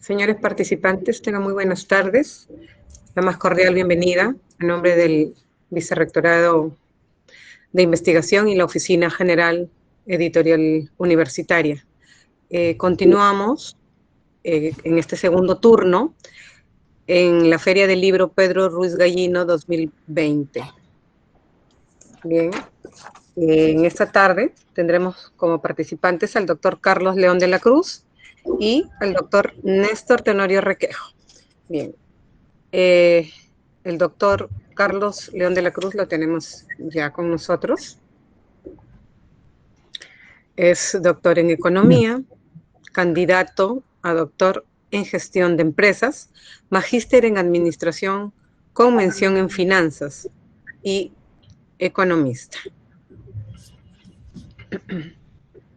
Señores participantes, tengan muy buenas tardes. La más cordial bienvenida en nombre del Vicerrectorado de Investigación y la Oficina General Editorial Universitaria. Continuamos en este segundo turno en la Feria del Libro Pedro Ruiz Gallino 2020. Bien, en esta tarde tendremos como participantes al doctor Carlos León de la Cruz y al doctor Néstor Tenorio Requejo. Bien, el doctor Carlos León de la Cruz lo tenemos ya con nosotros. Es doctor en economía, candidato a doctor en gestión de empresas, magíster en administración con mención en finanzas y economista.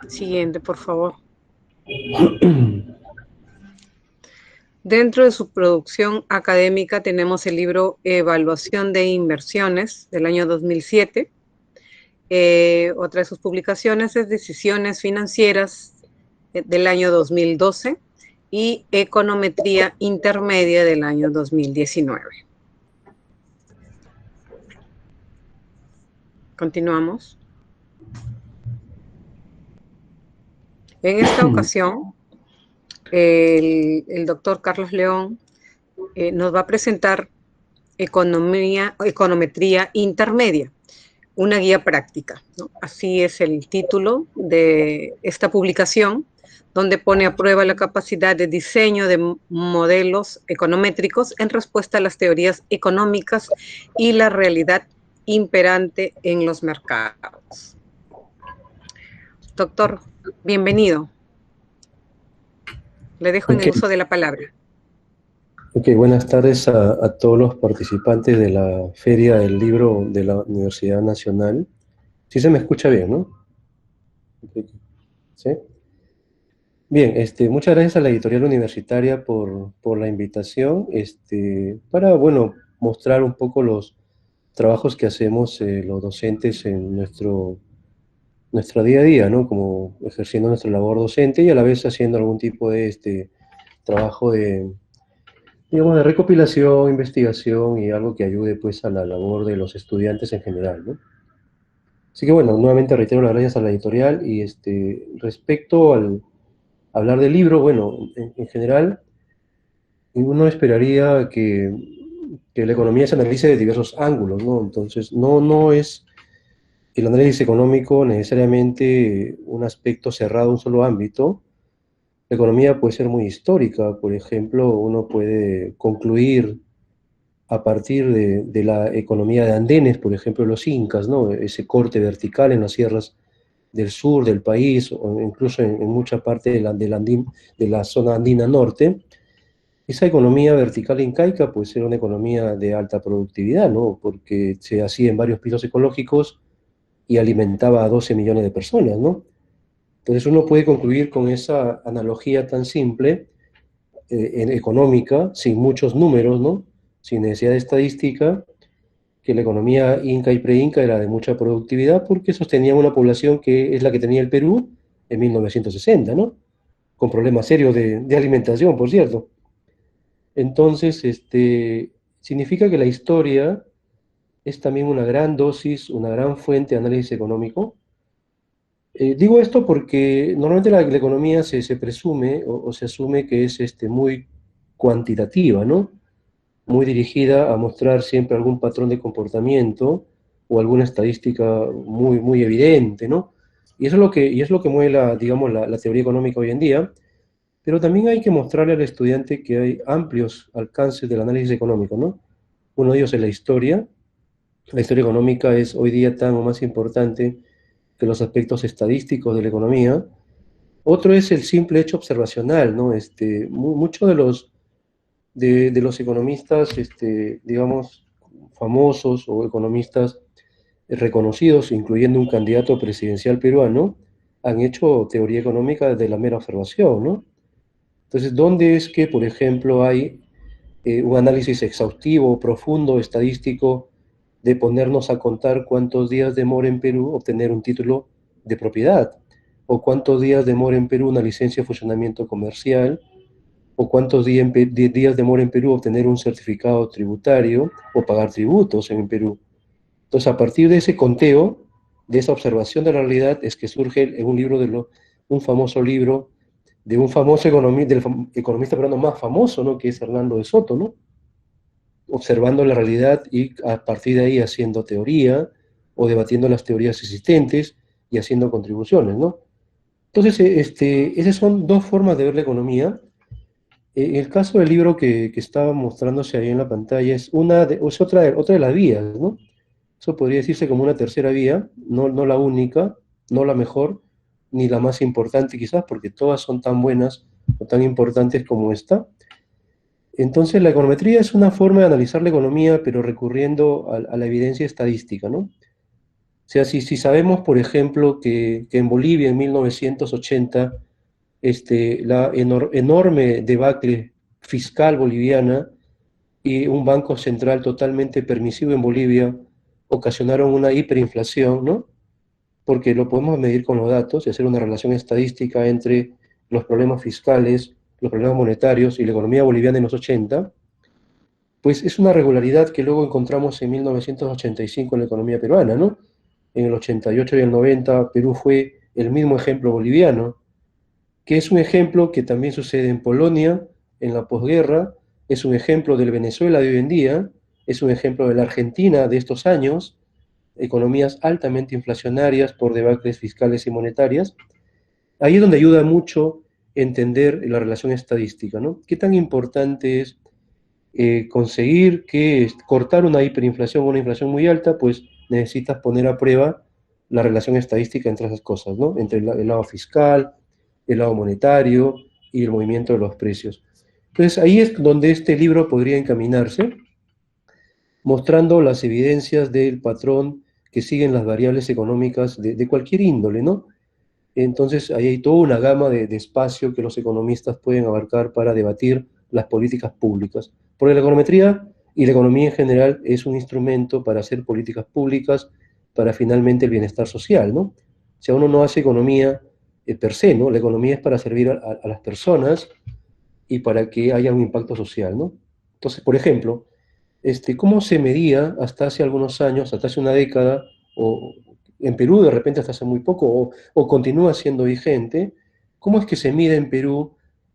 Siguiente, por favor. Dentro de su producción académica tenemos el libro Evaluación de Inversiones del año 2007. Otra de sus publicaciones es Decisiones Financieras del año 2012 y Econometría Intermedia del año 2019. Continuamos. En esta ocasión, el doctor Carlos León nos va a presentar Econometría Intermedia, una guía práctica, ¿no? Así es el título de esta publicación, donde pone a prueba la capacidad de diseño de modelos econométricos en respuesta a las teorías económicas y la realidad imperante en los mercados. Doctor, bienvenido. Le dejo en el uso de la palabra. Ok, buenas tardes a todos los participantes de la Feria del Libro de la Universidad Nacional. Sí se me escucha bien, ¿no? ¿Sí? Bien, muchas gracias a la editorial universitaria por la invitación, para, bueno, mostrar un poco los trabajos que hacemos los docentes en nuestro día a día, ¿no? Como ejerciendo nuestra labor docente y a la vez haciendo algún tipo de trabajo digamos, de recopilación, investigación y algo que ayude pues a la labor de los estudiantes en general, ¿no? Así que bueno, nuevamente reitero las gracias a la editorial y respecto al hablar del libro, bueno, en general uno esperaría que la economía se analice de diversos ángulos, ¿no? Entonces no es el análisis económico necesariamente un aspecto cerrado a un solo ámbito. La economía puede ser muy histórica, por ejemplo, uno puede concluir a partir de la economía de andenes, por ejemplo, los incas, ¿no? Ese corte vertical en las sierras del sur del país, o incluso en mucha parte de la zona andina norte. Esa economía vertical incaica, pues era una economía de alta productividad, ¿no? Porque se hacía en varios pisos ecológicos y alimentaba a 12 millones de personas, ¿no? Entonces uno puede concluir con esa analogía tan simple, económica, sin muchos números, ¿no? Sin necesidad de estadística, que la economía inca y pre-inca era de mucha productividad porque sostenía una población que es la que tenía el Perú en 1960, ¿no? Con problemas serios de alimentación, por cierto. Entonces, significa que la historia es también una gran dosis, una gran fuente de análisis económico. Digo esto porque normalmente la economía se presume o se asume que es muy cuantitativa, ¿no? Muy dirigida a mostrar siempre algún patrón de comportamiento o alguna estadística muy evidente, ¿no? Y es lo que mueve digamos, la teoría económica hoy en día, pero también hay que mostrarle al estudiante que hay amplios alcances del análisis económico, ¿no? Uno de ellos es la historia. La historia económica es hoy día tan o más importante que los aspectos estadísticos de la economía. Otro es el simple hecho observacional, ¿no? Muchos de los economistas, digamos, famosos o economistas reconocidos, incluyendo un candidato presidencial peruano, han hecho teoría económica de la mera observación, ¿no? Entonces, ¿dónde es que, por ejemplo, hay un análisis exhaustivo, profundo, estadístico, de ponernos a contar cuántos días demora en Perú obtener un título de propiedad? ¿O cuántos días demora en Perú una licencia de funcionamiento comercial? o cuántos días demora en Perú obtener un certificado tributario o pagar tributos en Perú. Entonces, a partir de ese conteo, de esa observación de la realidad, es que surge en un libro un famoso libro de un famoso economista peruano más famoso, ¿no? Que es Hernando de Soto, ¿no? Observando la realidad y a partir de ahí haciendo teoría o debatiendo las teorías existentes y haciendo contribuciones, ¿no? Entonces, esas son dos formas de ver la economía. El caso del libro que estaba mostrándose ahí en la pantalla es otra de las vías, ¿no? Eso podría decirse como una tercera vía, no la única, no la mejor, ni la más importante quizás, porque todas son tan buenas o tan importantes como esta. Entonces, la econometría es una forma de analizar la economía, pero recurriendo a la evidencia estadística, ¿no? O sea, si sabemos, por ejemplo, que en Bolivia en 1980 la enorme debacle fiscal boliviana y un banco central totalmente permisivo en Bolivia ocasionaron una hiperinflación, ¿no? Porque lo podemos medir con los datos y hacer una relación estadística entre los problemas fiscales, los problemas monetarios y la economía boliviana en los 80, pues es una regularidad que luego encontramos en 1985 en la economía peruana, ¿no? En el 88 y el 90 Perú fue el mismo ejemplo boliviano, que es un ejemplo que también sucede en Polonia, en la posguerra, es un ejemplo del Venezuela de hoy en día, es un ejemplo de la Argentina de estos años, economías altamente inflacionarias por debacles fiscales y monetarias. Ahí es donde ayuda mucho entender la relación estadística, ¿no? ¿Qué tan importante es conseguir cortar una hiperinflación o una inflación muy alta? Pues necesitas poner a prueba la relación estadística entre esas cosas, ¿no? Entre el lado fiscal, el lado monetario y el movimiento de los precios. Entonces ahí es donde este libro podría encaminarse, mostrando las evidencias del patrón que siguen las variables económicas de cualquier índole, ¿no? Entonces ahí hay toda una gama de espacio que los economistas pueden abarcar para debatir las políticas públicas. Porque la econometría y la economía en general es un instrumento para hacer políticas públicas para finalmente el bienestar social, ¿no? O sea, uno no hace economía per se, ¿no? La economía es para servir a las personas y para que haya un impacto social, ¿no? Entonces, por ejemplo, ¿cómo se medía hasta hace algunos años, hasta hace una década, o en Perú de repente hasta hace muy poco, o continúa siendo vigente? ¿Cómo es que se mide en Perú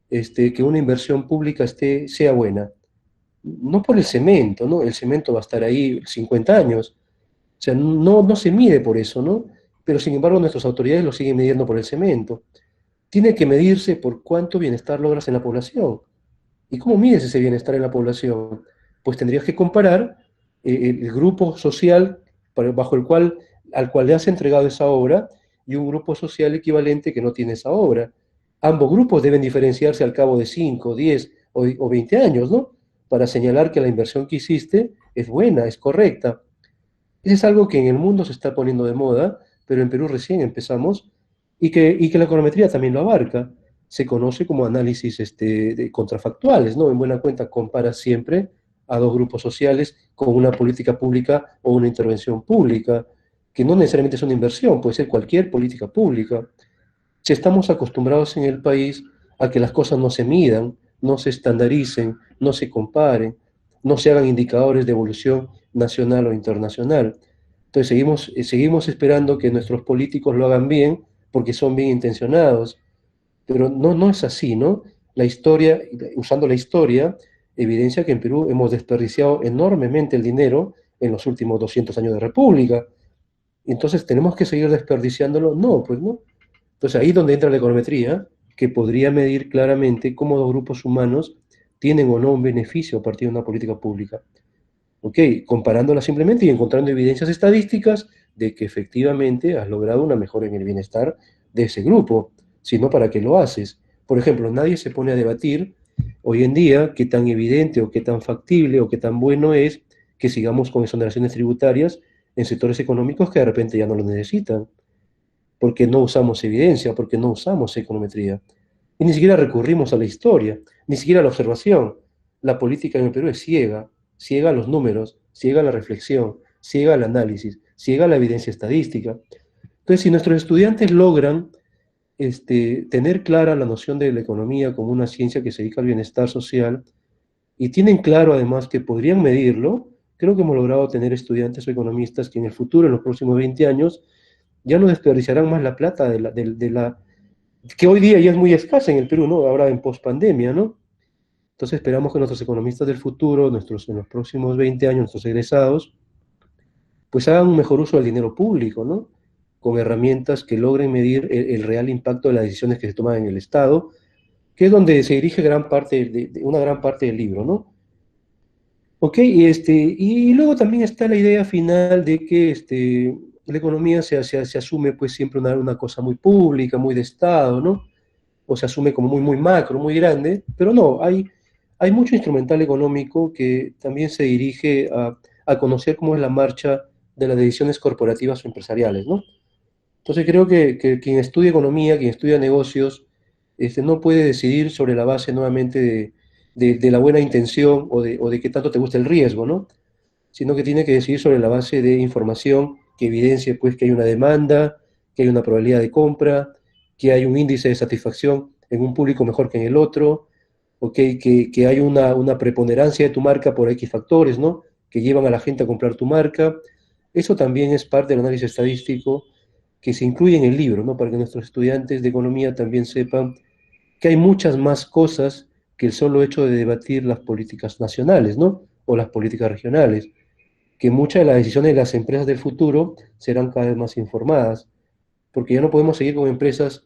que una inversión pública sea buena? No por el cemento, ¿no? El cemento va a estar ahí 50 años. O sea, no se mide por eso, ¿no? Pero sin embargo nuestras autoridades lo siguen midiendo por el cemento. Tiene que medirse por cuánto bienestar logras en la población. ¿Y cómo mides ese bienestar en la población? Pues tendrías que comparar el grupo social al cual le has entregado esa obra y un grupo social equivalente que no tiene esa obra. Ambos grupos deben diferenciarse al cabo de 5, 10 o 20 años, ¿no? Para señalar que la inversión que hiciste es buena, es correcta. Eso es algo que en el mundo se está poniendo de moda, pero en Perú recién empezamos y que la econometría también lo abarca. Se conoce como análisis de contrafactuales, ¿no? En buena cuenta compara siempre a dos grupos sociales con una política pública o una intervención pública, que no necesariamente es una inversión, puede ser cualquier política pública. Si estamos acostumbrados en el país a que las cosas no se midan, no se estandaricen, no se comparen, no se hagan indicadores de evolución nacional o internacional. Entonces seguimos esperando que nuestros políticos lo hagan bien porque son bien intencionados, pero no es así, ¿no? La historia, usando la historia, evidencia que en Perú hemos desperdiciado enormemente el dinero en los últimos 200 años de república. Entonces, ¿tenemos que seguir desperdiciándolo? No, pues no. Entonces, ahí es donde entra la econometría, que podría medir claramente cómo los grupos humanos tienen o no un beneficio a partir de una política pública. ¿Ok? Comparándola simplemente y encontrando evidencias estadísticas de que efectivamente has logrado una mejora en el bienestar de ese grupo. Si no, ¿para qué lo haces? Por ejemplo, nadie se pone a debatir hoy en día qué tan evidente o qué tan factible o qué tan bueno es que sigamos con exoneraciones tributarias en sectores económicos que de repente ya no lo necesitan, porque no usamos evidencia, porque no usamos econometría. Y ni siquiera recurrimos a la historia, ni siquiera a la observación. La política en el Perú es ciega, ciega a los números, ciega a la reflexión, ciega al análisis, ciega a la evidencia estadística. Entonces, si nuestros estudiantes logran tener clara la noción de la economía como una ciencia que se dedica al bienestar social y tienen claro además que podrían medirlo, creo que hemos logrado tener estudiantes o economistas que en el futuro, en los próximos 20 años, ya no desperdiciarán más la plata que hoy día ya es muy escasa en el Perú, ¿no? Ahora en pospandemia, ¿no? Entonces esperamos que nuestros economistas del futuro, en los próximos 20 años, nuestros egresados, pues hagan un mejor uso del dinero público, ¿no? Con herramientas que logren medir el real impacto de las decisiones que se toman en el Estado, que es donde se dirige una gran parte del libro, ¿no? Ok, y luego también está la idea final de que la economía se asume pues siempre una cosa muy pública, muy de Estado, ¿no? O se asume como muy macro, muy grande, pero no, hay mucho instrumental económico que también se dirige a conocer cómo es la marcha de las decisiones corporativas o empresariales, ¿no? Entonces creo que quien estudia economía, quien estudia negocios, no puede decidir sobre la base nuevamente de la buena intención o de qué tanto te gusta el riesgo, ¿no? Sino que tiene que decidir sobre la base de información que evidencie pues que hay una demanda, que hay una probabilidad de compra, que hay un índice de satisfacción en un público mejor que en el otro, ¿ok? Que hay una preponderancia de tu marca por X factores, ¿no? Que llevan a la gente a comprar tu marca. Eso también es parte del análisis estadístico que se incluye en el libro, ¿no? Para que nuestros estudiantes de economía también sepan que hay muchas más cosas que el solo hecho de debatir las políticas nacionales, ¿no? O las políticas regionales, que muchas de las decisiones de las empresas del futuro serán cada vez más informadas, porque ya no podemos seguir con empresas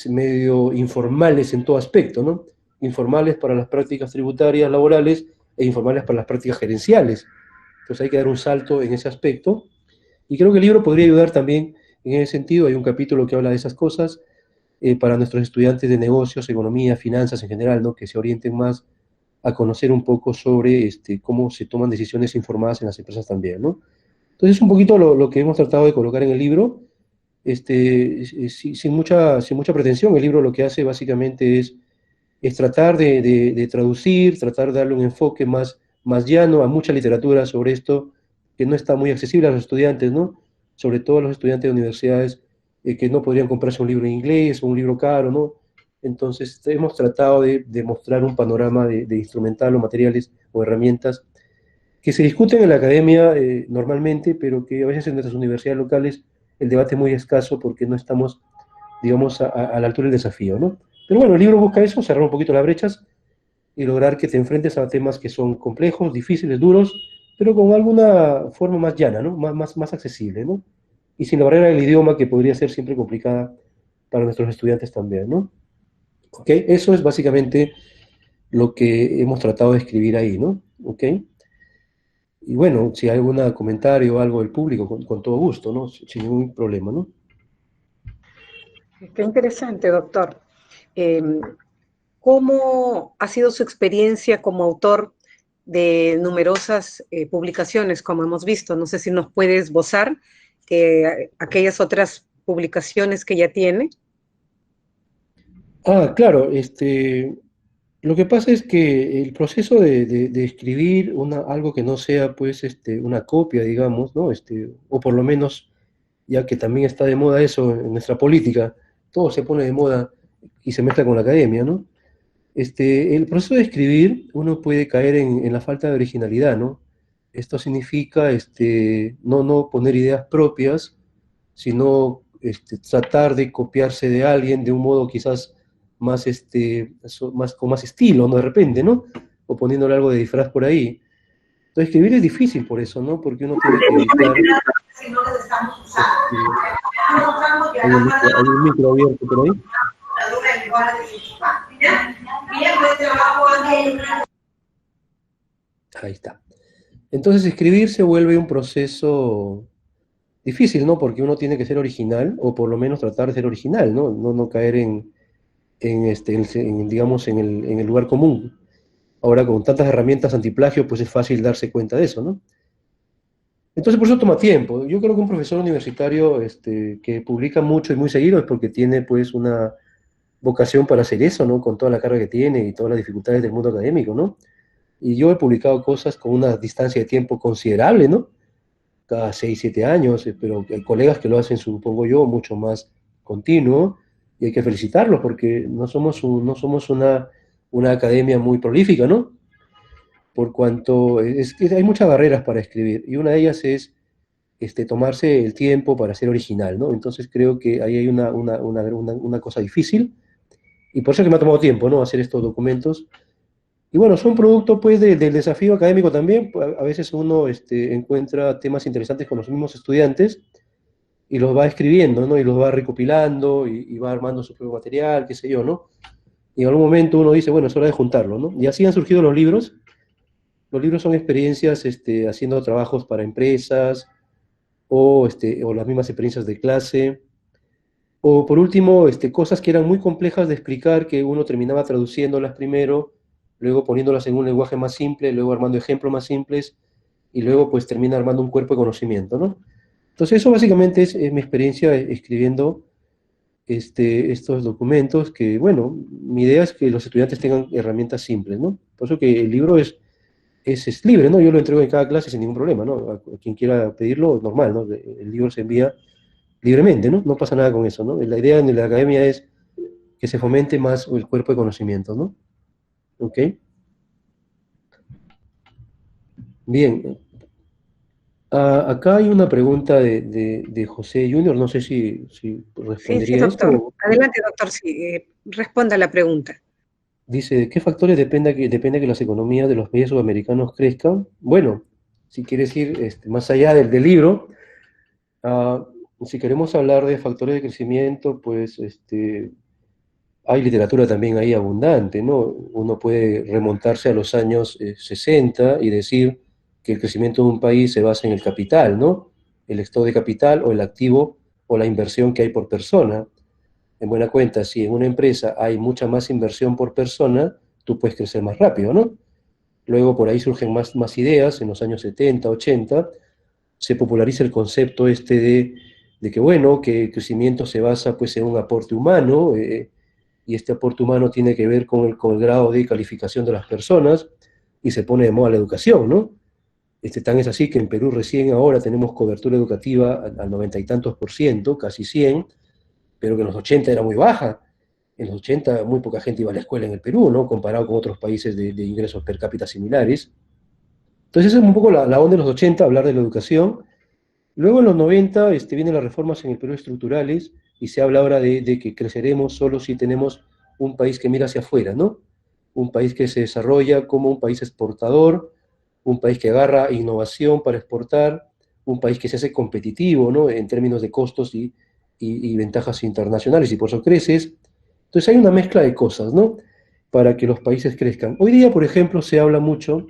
medio informales en todo aspecto, ¿no? Informales para las prácticas tributarias laborales e informales para las prácticas gerenciales. Entonces hay que dar un salto en ese aspecto. Y creo que el libro podría ayudar también en ese sentido. Hay un capítulo que habla de esas cosas para nuestros estudiantes de negocios, economía, finanzas en general, ¿no? Que se orienten más a conocer un poco sobre cómo se toman decisiones informadas en las empresas también, ¿no? Entonces, es un poquito lo que hemos tratado de colocar en el libro, sin mucha pretensión. El libro lo que hace básicamente es tratar de traducir, tratar de darle un enfoque más llano a mucha literatura sobre esto, que no está muy accesible a los estudiantes, ¿no? Sobre todo a los estudiantes de universidades que no podrían comprarse un libro en inglés o un libro caro, ¿no? Entonces, hemos tratado de mostrar un panorama de instrumental o materiales o herramientas que se discuten en la academia normalmente, pero que a veces en nuestras universidades locales el debate es muy escaso porque no estamos, digamos, a la altura del desafío, ¿no? Pero bueno, el libro busca eso, cerrar un poquito las brechas y lograr que te enfrentes a temas que son complejos, difíciles, duros, pero con alguna forma más llana, ¿no? Más accesible, ¿no? Y sin la barrera del idioma que podría ser siempre complicada para nuestros estudiantes también, ¿no? ¿Ok? Eso es básicamente lo que hemos tratado de escribir ahí, ¿no? ¿Ok? Y bueno, si hay algún comentario o algo del público, con todo gusto, ¿no? Sin ningún problema, ¿no? Qué interesante, doctor. Eh, ¿Cómo ha sido su experiencia como autor de numerosas publicaciones, como hemos visto? No sé si nos puede esbozar aquellas otras publicaciones que ya tiene. Ah, claro, lo que pasa es que el proceso de escribir algo que no sea, pues, una copia, digamos, ¿no? O por lo menos, ya que también está de moda eso en nuestra política, todo se pone de moda y se mezcla con la academia, ¿no? El proceso de escribir, uno puede caer en la falta de originalidad, ¿no? Esto significa, no poner ideas propias, sino, tratar de copiarse de alguien de un modo quizás con más estilo, ¿no? De repente, ¿no? O poniéndole algo de disfraz por ahí. Entonces, escribir es difícil por eso, ¿no? Porque uno tiene que evitar, hay un micro abierto por ahí. Ahí está. Entonces, escribir se vuelve un proceso difícil, ¿no? Porque uno tiene que ser original, o por lo menos tratar de ser original, ¿no? No caer digamos, en el lugar común. Ahora, con tantas herramientas antiplagio, pues es fácil darse cuenta de eso, ¿no? Entonces, por eso toma tiempo. Yo creo que un profesor universitario que publica mucho y muy seguido es porque tiene, pues, una vocación para hacer eso, ¿no? Con toda la carga que tiene y todas las dificultades del mundo académico, ¿no? Y yo he publicado cosas con una distancia de tiempo considerable, ¿no? Cada 6 7 años, pero hay colegas que lo hacen, supongo yo, mucho más continuo. y hay que felicitarlos porque no somos una academia muy prolífica, ¿no? Por cuanto es que hay muchas barreras para escribir, y una de ellas es tomarse el tiempo para ser original, ¿no? Entonces creo que ahí hay una cosa difícil, y por eso que me ha tomado tiempo, ¿no? Hacer estos documentos. Y bueno, son producto pues del desafío académico también. A veces uno encuentra temas interesantes con los mismos estudiantes y los va escribiendo, ¿no? Y los va recopilando y va armando su propio material, qué sé yo, ¿no? Y en algún momento uno dice, bueno, es hora de juntarlo, ¿no? Y así han surgido los libros. Los libros son experiencias haciendo trabajos para empresas o las mismas experiencias de clase. O por último, cosas que eran muy complejas de explicar, que uno terminaba traduciéndolas primero, luego poniéndolas en un lenguaje más simple, luego armando ejemplos más simples, y luego pues termina armando un cuerpo de conocimiento, ¿no? Entonces eso básicamente es mi experiencia escribiendo estos documentos, que bueno, mi idea es que los estudiantes tengan herramientas simples, ¿no? Por eso que el libro es libre, ¿no? Yo lo entrego en cada clase sin ningún problema, ¿no? A quien quiera pedirlo, normal, ¿no? El libro se envía libremente, ¿no? No pasa nada con eso, ¿no? La idea en la academia es que se fomente más el cuerpo de conocimiento, ¿no? ¿Ok? Bien. Acá hay una pregunta de José Junior, no sé si Sí, sí, respondería a doctor. esto. Adelante, doctor, sí, responda a la pregunta. Dice, ¿de qué factores depende que las economías de los países sudamericanos crezcan? Bueno, si quieres ir más allá del libro, ah, si queremos hablar de factores de crecimiento, pues hay literatura también ahí abundante, ¿no? Uno puede remontarse a los años 60 y decir que el crecimiento de un país se basa en el capital, ¿no? El estado de capital o el activo o la inversión que hay por persona. En buena cuenta, si en una empresa hay mucha más inversión por persona, tú puedes crecer más rápido, ¿no? Luego por ahí surgen más ideas, en los años 70, 80, se populariza el concepto de que, bueno, que el crecimiento se basa pues en un aporte humano, y este aporte humano tiene que ver con el grado de calificación de las personas, y se pone de moda la educación, ¿no? Tan es así que en Perú recién ahora tenemos cobertura educativa al 90 y tantos por ciento, casi 100, pero que en los 80 era muy baja. En los 80 muy poca gente iba a la escuela en el Perú, ¿no? Comparado con otros países de ingresos per cápita similares. Entonces, esa es un poco la onda de los 80, hablar de la educación. Luego en los 90 vienen las reformas en el Perú estructurales, y se habla ahora de que creceremos solo si tenemos un país que mira hacia afuera, ¿no? Un país que se desarrolla como un país exportador, un país que agarra innovación para exportar, un país que se hace competitivo, ¿no? En términos de costos y ventajas internacionales, y por eso creces. Entonces hay una mezcla de cosas, ¿no? Para que los países crezcan. Hoy día, por ejemplo, se habla mucho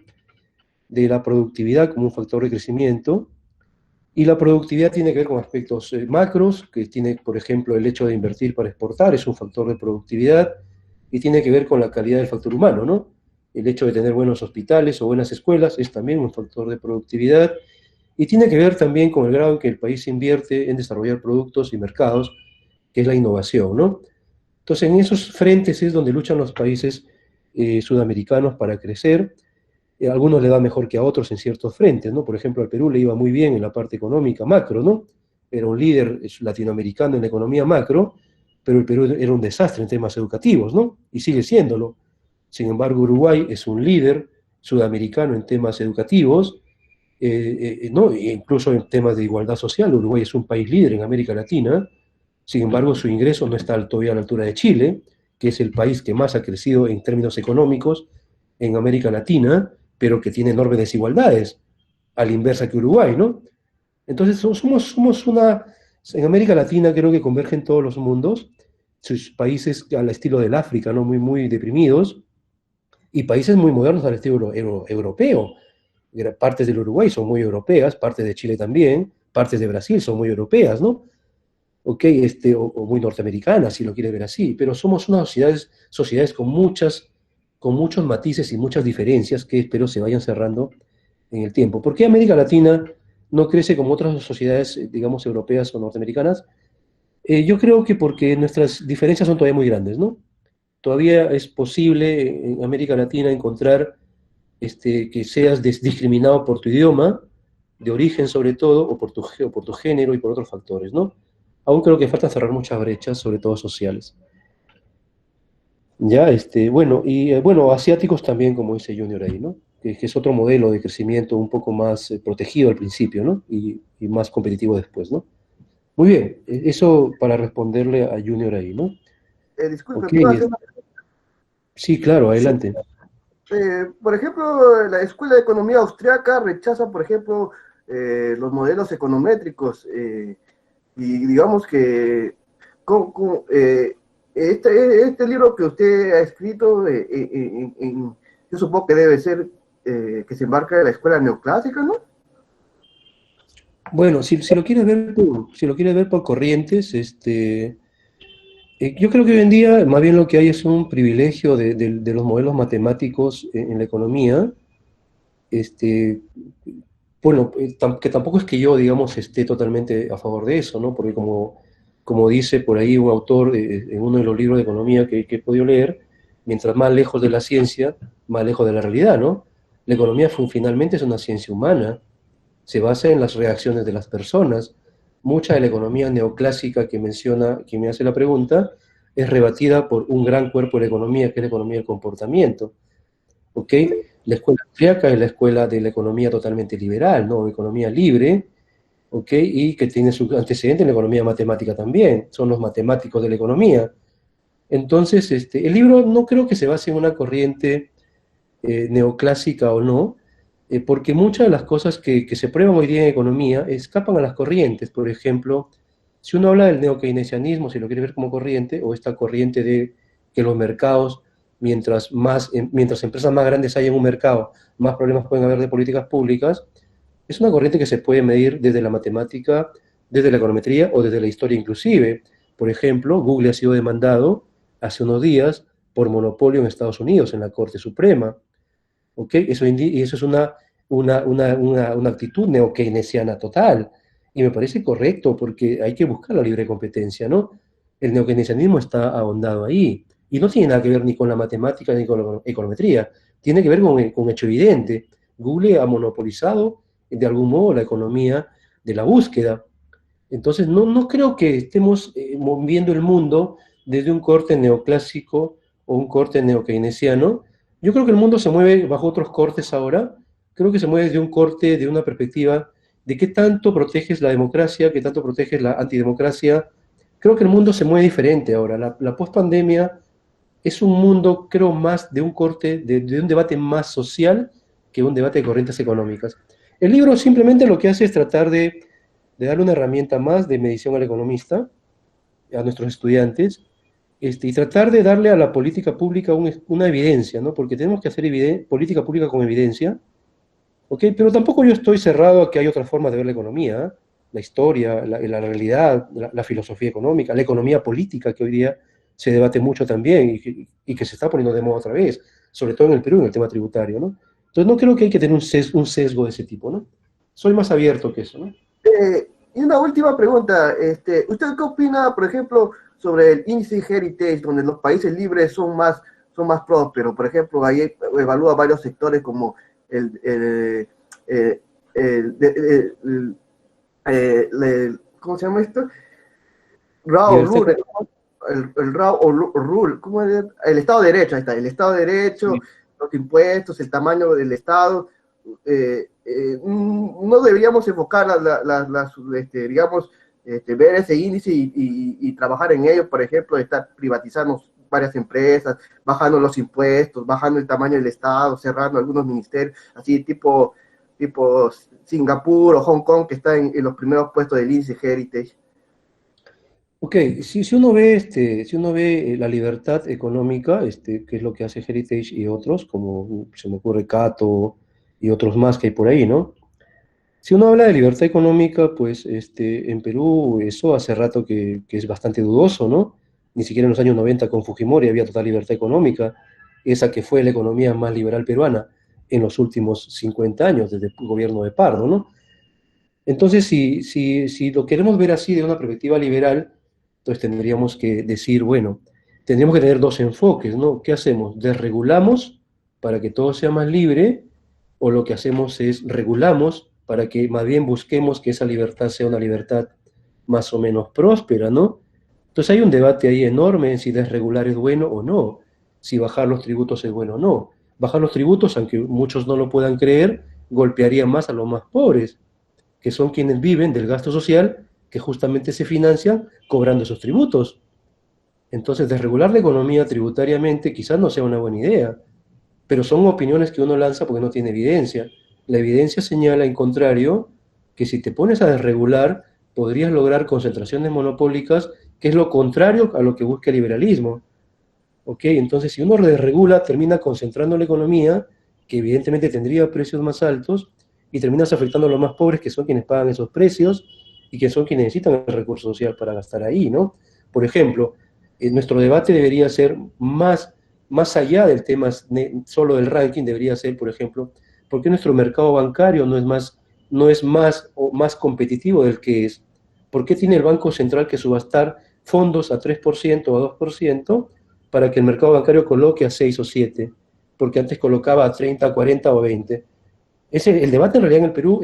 de la productividad como un factor de crecimiento, y la productividad tiene que ver con aspectos macros, que tiene, por ejemplo, el hecho de invertir para exportar, es un factor de productividad, y tiene que ver con la calidad del factor humano, ¿no? El hecho de tener buenos hospitales o buenas escuelas es también un factor de productividad, y tiene que ver también con el grado en que el país invierte en desarrollar productos y mercados, que es la innovación, ¿no? Entonces, en esos frentes es donde luchan los países sudamericanos para crecer. A algunos le va mejor que a otros en ciertos frentes, ¿no? Por ejemplo, al Perú le iba muy bien en la parte económica macro, ¿no? Era un líder latinoamericano en la economía macro, pero el Perú era un desastre en temas educativos, ¿no? Y sigue siéndolo. Sin embargo, Uruguay es un líder sudamericano en temas educativos, ¿no? E incluso en temas de igualdad social. Uruguay es un país líder en América Latina. Sin embargo, su ingreso no está todavía a la altura de Chile, que es el país que más ha crecido en términos económicos en América Latina, pero que tiene enormes desigualdades, a la inversa que Uruguay, ¿no? Entonces somos en América Latina creo que convergen todos los mundos, sus países al estilo del África, ¿no? Muy deprimidos, y países muy modernos al estilo europeo. Partes del Uruguay son muy europeas, partes de Chile también, partes de Brasil son muy europeas, ¿no? Ok, o muy norteamericanas, si lo quiere ver así, pero somos unas sociedades con muchos matices y muchas diferencias que espero se vayan cerrando en el tiempo. ¿Por qué América Latina no crece como otras sociedades, digamos, europeas o norteamericanas? Yo creo que porque nuestras diferencias son todavía muy grandes, ¿no? Todavía es posible en América Latina encontrar que seas discriminado por tu idioma, de origen sobre todo, o por tu género y por otros factores, ¿no? aún creo que falta cerrar muchas brechas, sobre todo sociales. Ya, bueno, y bueno, asiáticos también, como dice Junior ahí, ¿no? Que es otro modelo de crecimiento un poco más protegido al principio, ¿no? Y más competitivo después, ¿no? Muy bien, eso para responderle a Junior ahí, ¿no? Disculpe, Ok, ¿puedo hacer una... sí, claro, Sí. adelante. Por ejemplo, la Escuela de Economía Austriaca rechaza, por ejemplo, los modelos econométricos y digamos que este libro que usted ha escrito, yo supongo que debe ser que se embarca en la escuela neoclásica, ¿no? Bueno, si lo quieres ver si lo quieres ver por corrientes, yo creo que hoy en día más bien lo que hay es un privilegio de los modelos matemáticos en la economía. Este, bueno, que tampoco es que yo, digamos, esté totalmente a favor de eso, ¿no? Porque como dice por ahí un autor en uno de los libros de economía que he podido leer, mientras más lejos de la ciencia, más lejos de la realidad, ¿no? La economía finalmente es una ciencia humana, se basa en las reacciones de las personas. Mucha de la economía neoclásica que menciona quien me hace la pregunta es rebatida por un gran cuerpo de la economía, que es la economía del comportamiento. ¿Ok? La escuela austriaca es la escuela de la economía totalmente liberal, ¿no? Economía libre, ¿ok? Y que tiene su antecedente en la economía matemática también. Son los matemáticos de la economía. Entonces, el libro no creo que se base en una corriente neoclásica o no, porque muchas de las cosas que se prueban hoy día en economía escapan a las corrientes. Por ejemplo, si uno habla del neokeynesianismo, si lo quiere ver como corriente, o esta corriente de que los mercados, mientras empresas más grandes hay en un mercado, más problemas pueden haber de políticas públicas, es una corriente que se puede medir desde la matemática, desde la econometría o desde la historia inclusive. Por ejemplo, Google ha sido demandado hace unos días por monopolio en Estados Unidos, en la Corte Suprema. ¿Ok? Y eso es una actitud neokeynesiana total. Y me parece correcto porque hay que buscar la libre competencia, ¿no? El neokeynesianismo está ahondado ahí. Y no tiene nada que ver ni con la matemática ni con la econometría. Tiene que ver con hecho evidente. Google ha monopolizado de algún modo la economía de la búsqueda. Entonces, no creo que estemos moviendo el mundo desde un corte neoclásico o un corte neokeynesiano. Yo creo que el mundo se mueve bajo otros cortes ahora. Creo que se mueve de un corte, de una perspectiva de qué tanto proteges la democracia, qué tanto proteges la antidemocracia. Creo que el mundo se mueve diferente ahora. La pospandemia es un mundo, creo, más de un corte, de un debate más social que un debate de corrientes económicas. El libro simplemente lo que hace es tratar de darle una herramienta más de medición al economista, a nuestros estudiantes, y tratar de darle a la política pública una evidencia, ¿no? Porque tenemos que hacer política pública con evidencia, ¿ok? Pero tampoco yo estoy cerrado a que hay otras formas de ver la economía, ¿eh? La historia, la realidad, la filosofía económica, la economía política, que hoy día se debate mucho también y que se está poniendo de moda otra vez, sobre todo en el Perú, en el tema tributario, ¿no? Entonces no creo que hay que tener un sesgo de ese tipo, ¿no? Soy más abierto que eso, ¿no? Y una última pregunta, ¿usted qué opina, por ejemplo, sobre el índice Heritage, donde los países libres son más prósperos? Por ejemplo, ahí evalúa varios sectores como el, el, el, el, el, ¿cómo se llama esto? Raw Libertad Rule, el Raw Rule, ¿cómo es? El Estado de Derecho, ahí está, el Estado de Derecho, económica. los impuestos, el tamaño del Estado. No deberíamos enfocar digamos, ver ese índice y trabajar en ello, por ejemplo, estar privatizando varias empresas, bajando los impuestos, bajando el tamaño del Estado, cerrando algunos ministerios, así tipo Singapur o Hong Kong, que está en los primeros puestos del índice Heritage. Ok, si uno ve, si uno ve la libertad económica, que es lo que hace Heritage y otros, como se me ocurre Cato y otros más que hay por ahí, ¿no? Si uno habla de libertad económica, pues en Perú eso hace rato que es bastante dudoso, ¿no? Ni siquiera en los años 90 con Fujimori había total libertad económica, esa que fue la economía más liberal peruana en los últimos 50 años, desde el gobierno de Pardo, ¿no? Entonces, si lo queremos ver así de una perspectiva liberal, entonces tendríamos que decir, bueno, tendríamos que tener dos enfoques, ¿no? ¿Qué hacemos? ¿Desregulamos para que todo sea más libre? ¿O lo que hacemos es regulamos para que más bien busquemos que esa libertad sea una libertad más o menos próspera, ¿no? Entonces hay un debate ahí enorme en si desregular es bueno o no, si bajar los tributos es bueno o no. Bajar los tributos, aunque muchos no lo puedan creer, golpearía más a los más pobres, que son quienes viven del gasto social que justamente se financian cobrando esos tributos. Entonces, desregular la economía tributariamente quizás no sea una buena idea, pero son opiniones que uno lanza porque no tiene evidencia. La evidencia señala, en contrario, que si te pones a desregular, podrías lograr concentraciones monopólicas, que es lo contrario a lo que busca el liberalismo. ¿Ok? Entonces, si uno desregula, termina concentrando la economía, que evidentemente tendría precios más altos, y terminas afectando a los más pobres, que son quienes pagan esos precios, y que son quienes necesitan el recurso social para gastar ahí, ¿no? Por ejemplo, nuestro debate debería ser más allá del tema solo del ranking, debería ser, por ejemplo, ¿por qué nuestro mercado bancario no es más o más competitivo del que es? ¿Por qué tiene el Banco Central que subastar fondos a 3% o a 2% para que el mercado bancario coloque a 6 o 7? Porque antes colocaba a 30, 40 o 20. El debate en realidad en el Perú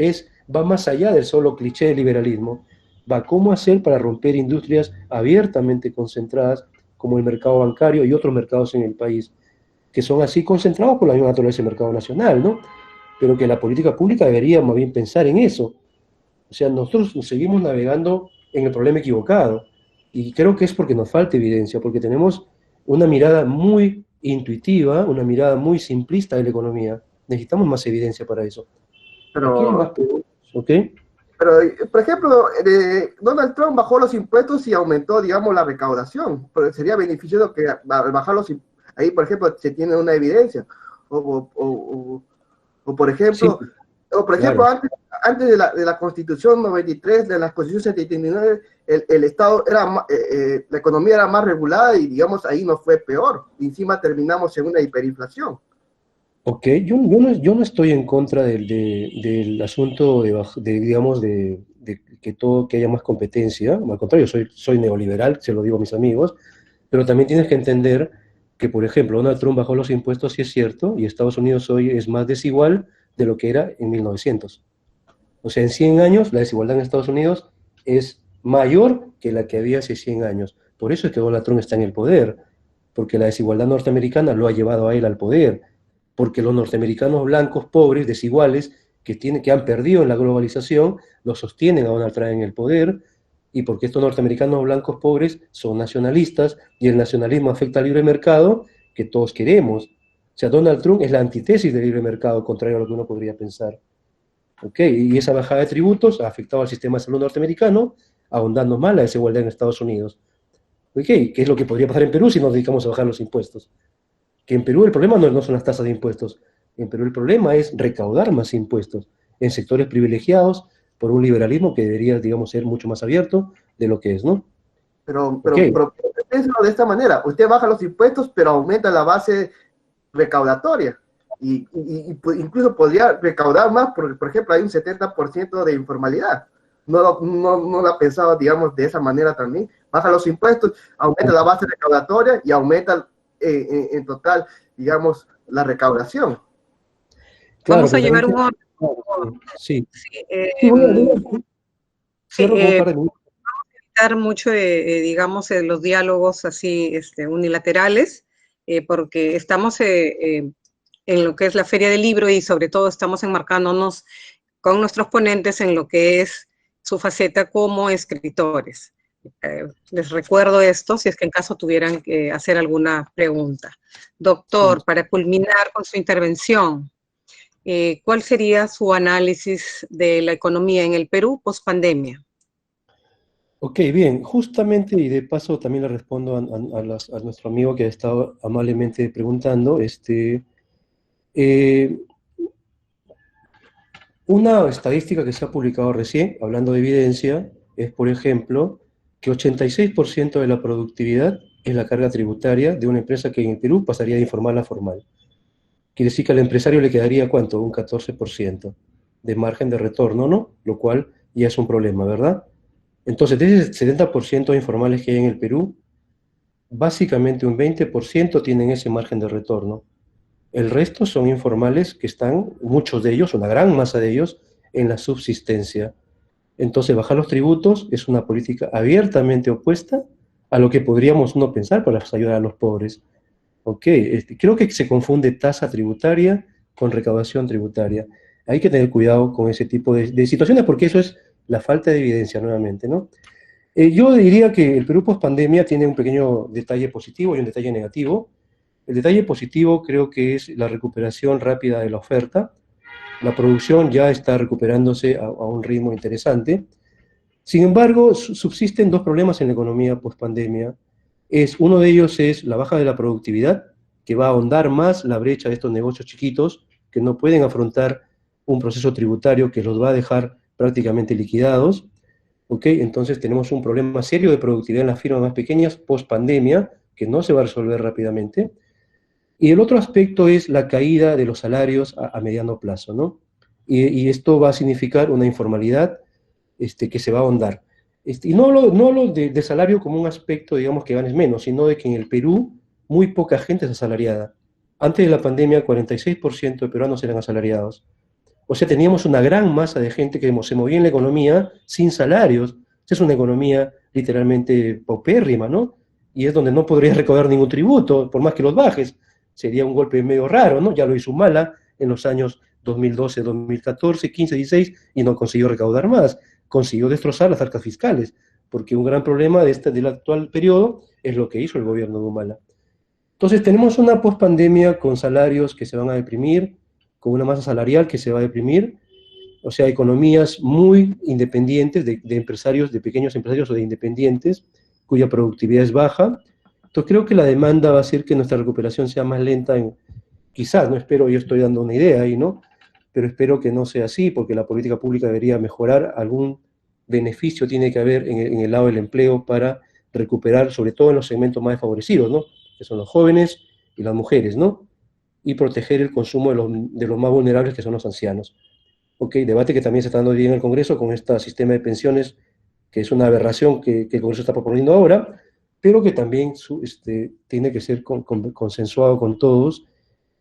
va más allá del solo cliché del liberalismo. Va cómo hacer para romper industrias abiertamente concentradas como el mercado bancario y otros mercados en el país, que son así concentrados por la misma naturaleza del mercado nacional, ¿no? Pero que la política pública debería más bien pensar en eso. O sea, nosotros seguimos navegando en el problema equivocado. Y creo que es porque nos falta evidencia, porque tenemos una mirada muy intuitiva, una mirada muy simplista de la economía. Necesitamos más evidencia para eso. Aquí hay más Pero, preguntas, ¿ok? por ejemplo, Donald Trump bajó los impuestos y aumentó, digamos, la recaudación. Pero sería beneficioso que al bajar los impuestos, ahí, por ejemplo, se tiene una evidencia. O, o, o, o por Sí, ejemplo, claro. antes de la Constitución 93, de la Constitución 79, el Estado la economía era más regulada y, digamos, ahí no fue peor. Y encima terminamos en una hiperinflación. Ok, yo no estoy en contra del asunto digamos, de que haya más competencia. Al contrario, soy neoliberal, se lo digo a mis amigos, pero también tienes que entender que, por ejemplo, Donald Trump bajó los impuestos, sí es cierto, y Estados Unidos hoy es más desigual de lo que era en 1900. O sea, en 100 años la desigualdad en Estados Unidos es mayor que la que había hace 100 años. Por eso es que Donald Trump está en el poder, porque la desigualdad norteamericana lo ha llevado a él al poder, porque los norteamericanos blancos, pobres, desiguales, que han perdido en la globalización, lo sostienen a Donald Trump en el poder, y porque estos norteamericanos blancos pobres son nacionalistas, y el nacionalismo afecta al libre mercado, que todos queremos. O sea, Donald Trump es la antítesis del libre mercado, contrario a lo que uno podría pensar. ¿Ok? Y esa bajada de tributos ha afectado al sistema de salud norteamericano, ahondando más la desigualdad en Estados Unidos. ¿Ok? ¿Qué es lo que podría pasar en Perú si nos dedicamos a bajar los impuestos? Que en Perú el problema no son las tasas de impuestos. En Perú el problema es recaudar más impuestos en sectores privilegiados por un liberalismo que debería, digamos, ser mucho más abierto de lo que es, ¿no? Pero, ¿Ok? pero, pero piénselo de esta manera. Usted baja los impuestos, pero aumenta la base recaudatoria. Incluso podría recaudar más, porque, por ejemplo, hay un 70% de informalidad. No lo ha pensado, digamos, de esa manera también. Baja los impuestos, aumenta la base recaudatoria y aumenta en total, digamos, la recaudación. Claro, Vamos a pero también llevar un orden. sí. Sí, Sí, sí, cierro con un par de minutos. evitar mucho, digamos, los diálogos así unilaterales, porque estamos en lo que es la Feria del Libro y sobre todo estamos enmarcándonos con nuestros ponentes en lo que es su faceta como escritores. Les recuerdo esto si es que en caso tuvieran que hacer alguna pregunta. Sí. Doctor, para culminar con su intervención, ¿cuál sería su análisis de la economía en el Perú post pandemia? Ok, bien, justamente, y de paso también le respondo a nuestro amigo que ha estado amablemente preguntando, eh, una estadística que se ha publicado recién, hablando de evidencia, es, por ejemplo, que 86% de la productividad es la carga tributaria de una empresa que en el Perú pasaría de informal a formal. Quiere decir que al empresario le quedaría, ¿cuánto? Un 14% de margen de retorno, ¿no? Lo cual ya es un problema, ¿verdad? Entonces, de ese 70% de informales que hay en el Perú, básicamente un 20% tienen ese margen de retorno. El resto son informales que están, muchos de ellos, una gran masa de ellos, en la subsistencia. Entonces, bajar los tributos es una política abiertamente opuesta a lo que podríamos uno pensar para ayudar a los pobres. Ok, creo que se confunde tasa tributaria con recaudación tributaria. Hay que tener cuidado con ese tipo de situaciones porque eso es la falta de evidencia nuevamente, ¿no? Yo diría que el Perú post-pandemia tiene un pequeño detalle positivo y un detalle negativo. El detalle positivo creo que es la recuperación rápida de la oferta. La producción ya está recuperándose a un ritmo interesante. Sin embargo, subsisten dos problemas en la economía post-pandemia. Uno de ellos es la baja de la productividad, que va a ahondar más la brecha de estos negocios chiquitos que no pueden afrontar un proceso tributario que los va a dejar prácticamente liquidados. ¿Okay? Entonces tenemos un problema serio de productividad en las firmas más pequeñas post-pandemia, que no se va a resolver rápidamente. Y el otro aspecto es la caída de los salarios a mediano plazo, ¿no? Y esto va a significar una informalidad que se va a ahondar. Y no hablo de salario como un aspecto, digamos, que ganes menos, sino de que en el Perú muy poca gente es asalariada. Antes de la pandemia, 46% de peruanos eran asalariados. O sea, teníamos una gran masa de gente que se movía en la economía sin salarios. Es una economía literalmente paupérrima, ¿no? Y es donde no podrías recaudar ningún tributo, por más que los bajes. Sería un golpe medio raro, ¿no? Ya lo hizo Humala en los años 2012, 2014, 15, 16, y no consiguió recaudar más. Consiguió destrozar las arcas fiscales, porque un gran problema del actual periodo es lo que hizo el gobierno de Humala. Entonces tenemos una pospandemia con salarios que se van a deprimir, con una masa salarial que se va a deprimir, o sea, economías muy independientes de empresarios, de pequeños empresarios o de independientes, cuya productividad es baja. Entonces creo que la demanda va a hacer que nuestra recuperación sea más lenta, quizás, no espero, yo estoy dando una idea ahí, ¿no? Pero espero que no sea así, porque la política pública debería mejorar, algún beneficio tiene que haber en el lado del empleo para recuperar, sobre todo en los segmentos más desfavorecidos, ¿no? Que son los jóvenes y las mujeres, ¿no? Y proteger el consumo de los más vulnerables, que son los ancianos. Ok, debate que también se está dando bien en el Congreso con este sistema de pensiones, que es una aberración que el Congreso está proponiendo ahora, pero que también tiene que ser consensuado con todos,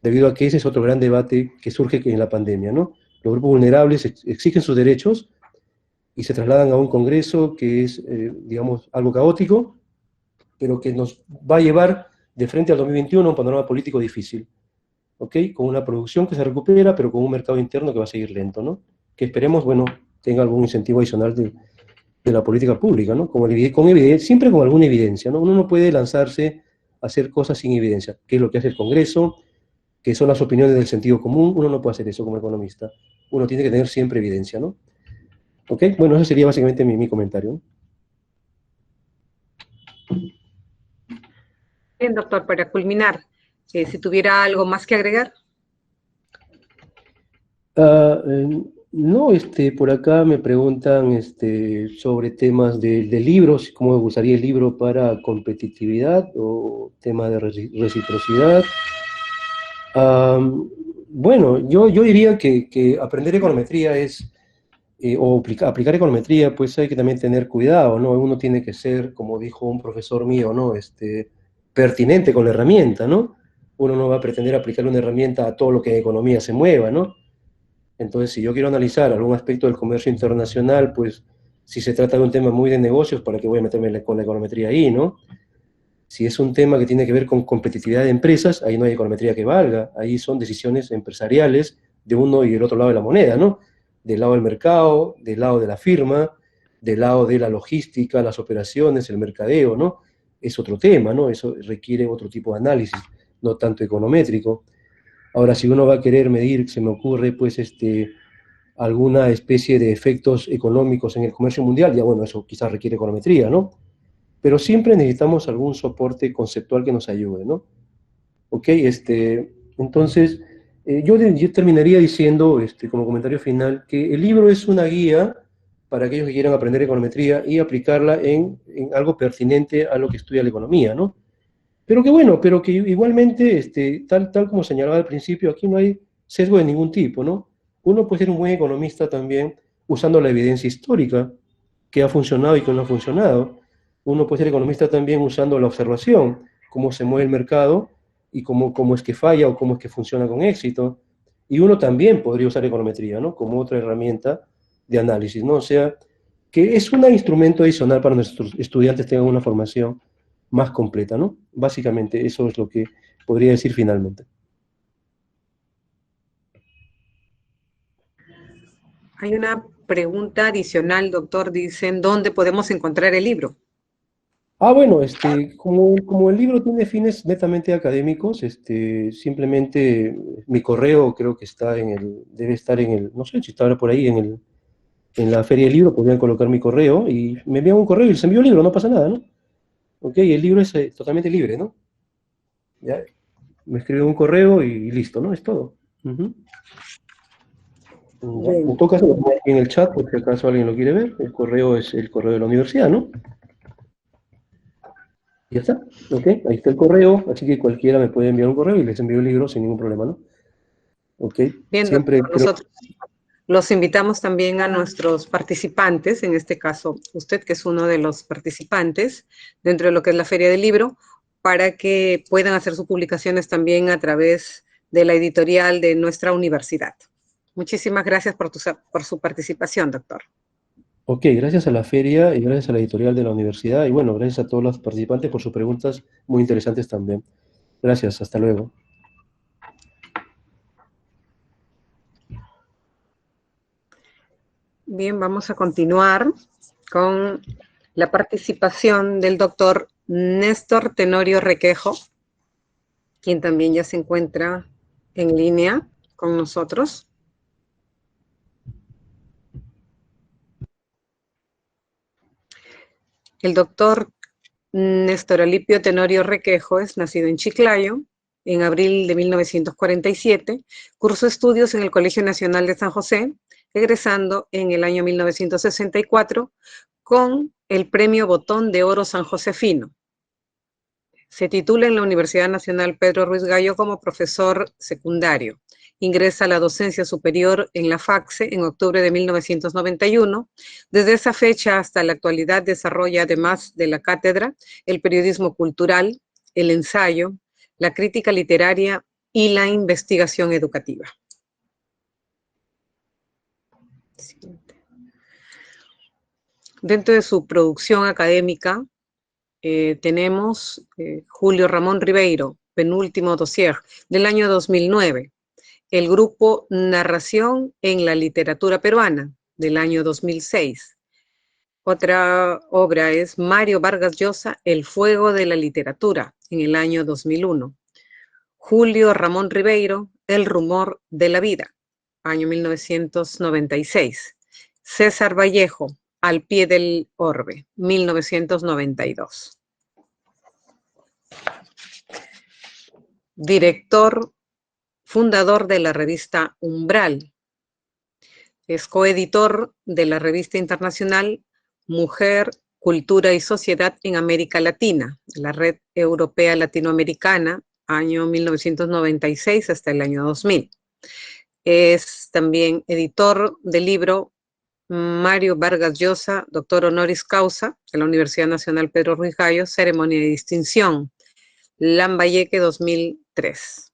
debido a que ese es otro gran debate que surge en la pandemia, ¿no? Los grupos vulnerables exigen sus derechos y se trasladan a un Congreso que es, digamos, algo caótico, pero que nos va a llevar de frente al 2021 a un panorama político difícil. ¿Ok? Con una producción que se recupera, pero con un mercado interno que va a seguir lento, ¿no? Que esperemos, bueno, tenga algún incentivo adicional de la política pública, ¿no? Siempre con alguna evidencia, ¿no? Uno no puede lanzarse a hacer cosas sin evidencia, que es lo que hace el Congreso, que son las opiniones del sentido común. Uno no puede hacer eso como economista. Uno tiene que tener siempre evidencia, ¿no? ¿Ok? Bueno, ese sería básicamente mi comentario. Bien, doctor, para culminar, si tuviera algo más que agregar. No, por acá me preguntan sobre temas de libros, cómo usaría el libro para competitividad o tema de reciprocidad. Bueno, yo diría que aprender econometría o aplicar econometría, pues hay que también tener cuidado, ¿no? Uno tiene que ser, como dijo un profesor mío, ¿no? Pertinente con la herramienta, ¿no? Uno no va a pretender aplicar una herramienta a todo lo que en economía se mueva, ¿no? Entonces, si yo quiero analizar algún aspecto del comercio internacional, pues, si se trata de un tema muy de negocios, ¿para qué voy a meterme con la econometría ahí, no? Si es un tema que tiene que ver con competitividad de empresas, ahí no hay econometría que valga, ahí son decisiones empresariales de uno y el otro lado de la moneda, ¿no? Del lado del mercado, del lado de la firma, del lado de la logística, las operaciones, el mercadeo, ¿no? Es otro tema, ¿no? Eso requiere otro tipo de análisis, no tanto econométrico. Ahora, si uno va a querer medir, se me ocurre, pues, alguna especie de efectos económicos en el comercio mundial, ya bueno, eso quizás requiere econometría, ¿no? Pero siempre necesitamos algún soporte conceptual que nos ayude, ¿no? Ok, entonces, yo terminaría diciendo, como comentario final, que el libro es una guía para aquellos que quieran aprender econometría y aplicarla en algo pertinente a lo que estudia la economía, ¿no? Pero que bueno, pero que igualmente, tal como señalaba al principio, aquí no hay sesgo de ningún tipo, ¿no? Uno puede ser un buen economista también usando la evidencia histórica, que ha funcionado y que no ha funcionado. Uno puede ser economista también usando la observación, cómo se mueve el mercado y cómo es que falla o cómo es que funciona con éxito. Y uno también podría usar econometría, ¿no? Como otra herramienta de análisis, ¿no? O sea, que es un instrumento adicional para nuestros estudiantes tengan una formación más completa, ¿no? Básicamente eso es lo que podría decir finalmente. Hay una pregunta adicional, doctor. Dicen, ¿dónde podemos encontrar el libro? Bueno, como el libro tiene fines netamente académicos, simplemente mi correo creo que debe estar en el, no sé si está ahora por ahí en la feria del libro, podrían colocar mi correo y me envían un correo y les envío el libro, no pasa nada, ¿no? Ok, el libro es totalmente libre, ¿no? Ya, me escriben un correo y listo, ¿no? Es todo. Ujú. Ya. En Bien, todo caso, lo pongo aquí en el chat, por si acaso alguien lo quiere ver. El correo es el correo de la universidad, ¿no? Y ya está. Ok, ahí está el correo, así que cualquiera me puede enviar un correo y les envío el libro sin ningún problema, ¿no? Ok, bien, siempre doctor. creo. Nosotros los invitamos también a nuestros participantes, en este caso usted, que es uno de los participantes dentro de lo que es la Feria del Libro, para que puedan hacer sus publicaciones también a través de la editorial de nuestra universidad. Muchísimas gracias por su participación, doctor. Ok, gracias a la feria y gracias a la editorial de la universidad y bueno, gracias a todos los participantes por sus preguntas muy interesantes también. Gracias, hasta luego. Bien, vamos a continuar con la participación del doctor Néstor Tenorio Requejo, quien también ya se encuentra en línea con nosotros. El doctor Néstor Alipio Tenorio Requejo es nacido en Chiclayo en abril de 1947, cursó estudios en el Colegio Nacional de San José, egresando en el año 1964 con el Premio Botón de Oro San Josefino. Se titula en la Universidad Nacional Pedro Ruiz Gallo como profesor secundario. Ingresa a la docencia superior en la FACSE en octubre de 1991. Desde esa fecha hasta la actualidad desarrolla, además de la cátedra, el periodismo cultural, el ensayo, la crítica literaria y la investigación educativa. Dentro de su producción académica, tenemos Julio Ramón Ribeiro, penúltimo dossier, del año 2009. El grupo Narración en la Literatura Peruana, del año 2006. Otra obra es Mario Vargas Llosa, El Fuego de la Literatura, en el año 2001. Julio Ramón Ribeiro, El Rumor de la Vida, año 1996. César Vallejo, Al Pie del Orbe, 1992. Director, fundador de la revista Umbral. Es coeditor de la revista internacional Mujer, Cultura y Sociedad en América Latina, la Red Europea Latinoamericana, año 1996 hasta el año 2000. Es también editor del libro Mario Vargas Llosa, doctor honoris causa de la Universidad Nacional Pedro Ruiz Gallo, ceremonia de distinción, Lambayeque 2003.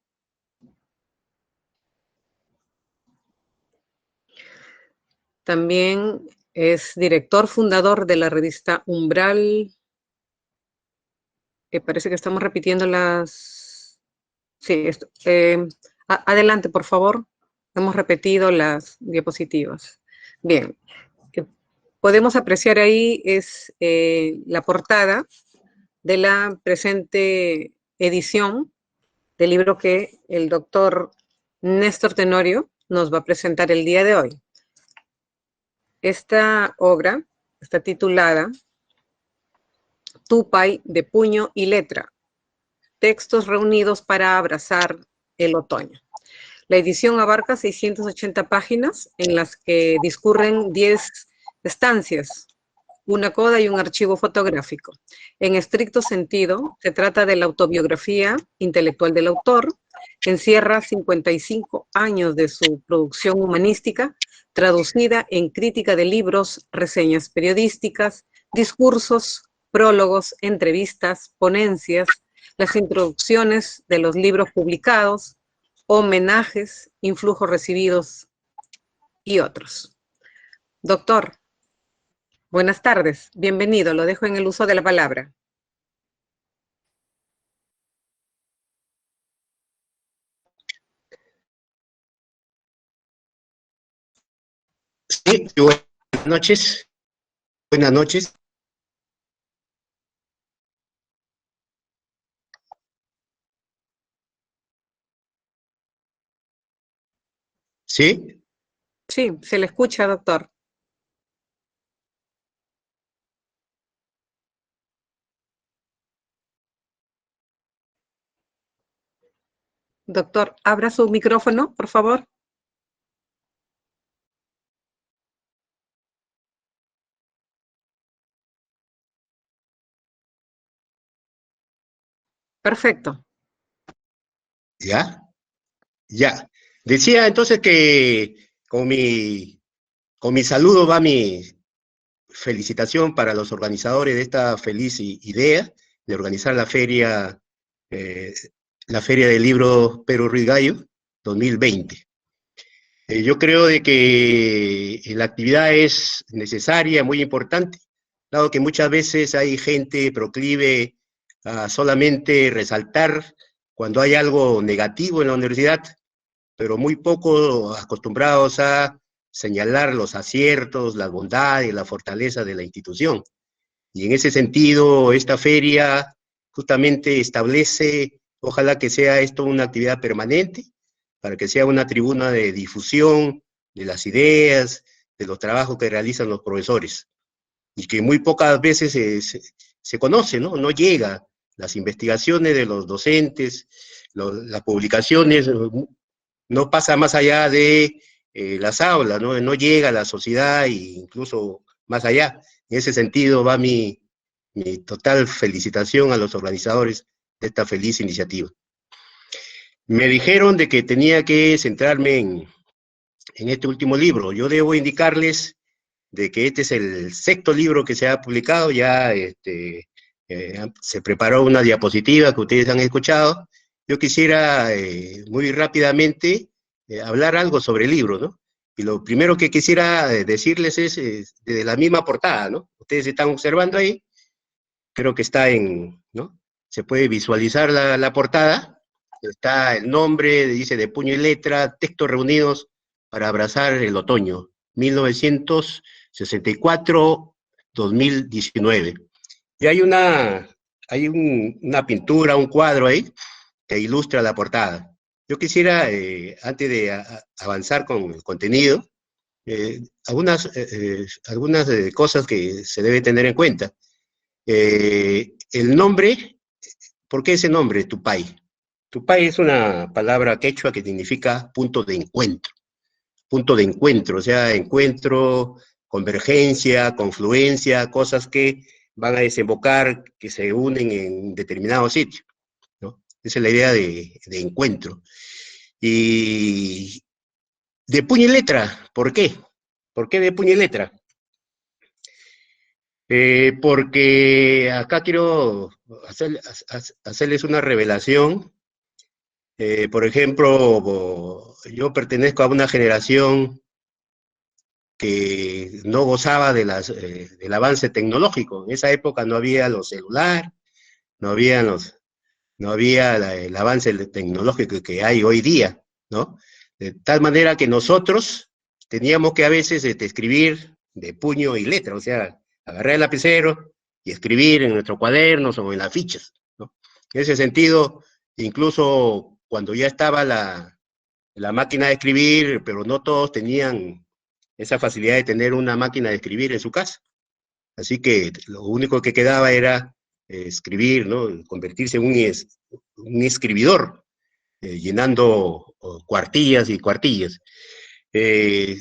También es director fundador de la revista Umbral. Parece que estamos repitiendo las... Sí, adelante, por favor. Hemos repetido las diapositivas. Bien, podemos apreciar ahí es la portada de la presente edición del libro que el doctor Néstor Tenorio nos va a presentar el día de hoy. Esta obra está titulada Tupay de puño y letra, textos reunidos para abrazar el otoño. La edición abarca 680 páginas en las que discurren 10 estancias, una coda y un archivo fotográfico. En estricto sentido, se trata de la autobiografía intelectual del autor, que encierra 55 años de su producción humanística, traducida en crítica de libros, reseñas periodísticas, discursos, prólogos, entrevistas, ponencias, las introducciones de los libros publicados, homenajes, influjos recibidos y otros. Doctor, Buenas tardes, bienvenido, lo dejo en el uso de la palabra. Sí, buenas noches. Buenas noches. ¿Sí? Sí, se le escucha, doctor. Doctor, abra su micrófono, por favor. Perfecto. ¿Ya? Ya. Decía entonces que con mi saludo va mi felicitación para los organizadores de esta feliz idea de organizar eh, la feria del libro Pedro Ruiz Gallo 2020. Yo creo de que la actividad es necesaria, muy importante, dado que muchas veces hay gente proclive a solamente resaltar cuando hay algo negativo en la universidad, pero muy poco acostumbrados a señalar los aciertos, las bondades, la fortaleza de la institución. Y en ese sentido, esta feria justamente establece, ojalá que sea esto una actividad permanente, para que sea una tribuna de difusión de las ideas, de los trabajos que realizan los profesores, y que muy pocas veces se conoce, ¿no? No llega las investigaciones de los docentes, las publicaciones, no pasa más allá de las aulas, ¿no? No llega a la sociedad e incluso más allá. En ese sentido va mi total felicitación a los organizadores de esta feliz iniciativa. Me dijeron de que tenía que centrarme en este último libro. Yo debo indicarles de que este es el sexto libro que se ha publicado, ya se preparó una diapositiva que ustedes han escuchado. Yo quisiera muy rápidamente hablar algo sobre el libro, ¿no? Y lo primero que quisiera decirles es de la misma portada, ¿no? Ustedes están observando ahí, creo que está ¿no? Se puede visualizar la portada, está el nombre, dice de puño y letra, textos reunidos para abrazar el otoño, 1964-2019. Y hay una pintura, un cuadro ahí, que ilustra la portada. Yo quisiera, antes de avanzar con el contenido, algunas cosas que se debe tener en cuenta. El nombre, ¿por qué ese nombre, Tupay? Tupay es una palabra quechua que significa punto de encuentro, o sea, encuentro, convergencia, confluencia, cosas que van a desembocar, que se unen en determinado sitio, ¿no? Esa es la idea de encuentro. Y de puño y letra, ¿por qué? ¿Por qué de puño y letra? Porque acá quiero hacerles una revelación. Por ejemplo, yo pertenezco a una generación que no gozaba del avance tecnológico. En esa época no había los celulares, no había, el avance tecnológico que hay hoy día, ¿no? De tal manera que nosotros teníamos que a veces escribir de puño y letra, o sea, agarrar el lapicero y escribir en nuestros cuadernos o en las fichas, ¿no? En ese sentido, incluso cuando ya estaba la máquina de escribir, pero no todos tenían esa facilidad de tener una máquina de escribir en su casa. Así que lo único que quedaba era escribir, ¿no? Convertirse en un escribidor, llenando cuartillas y cuartillas. Eh,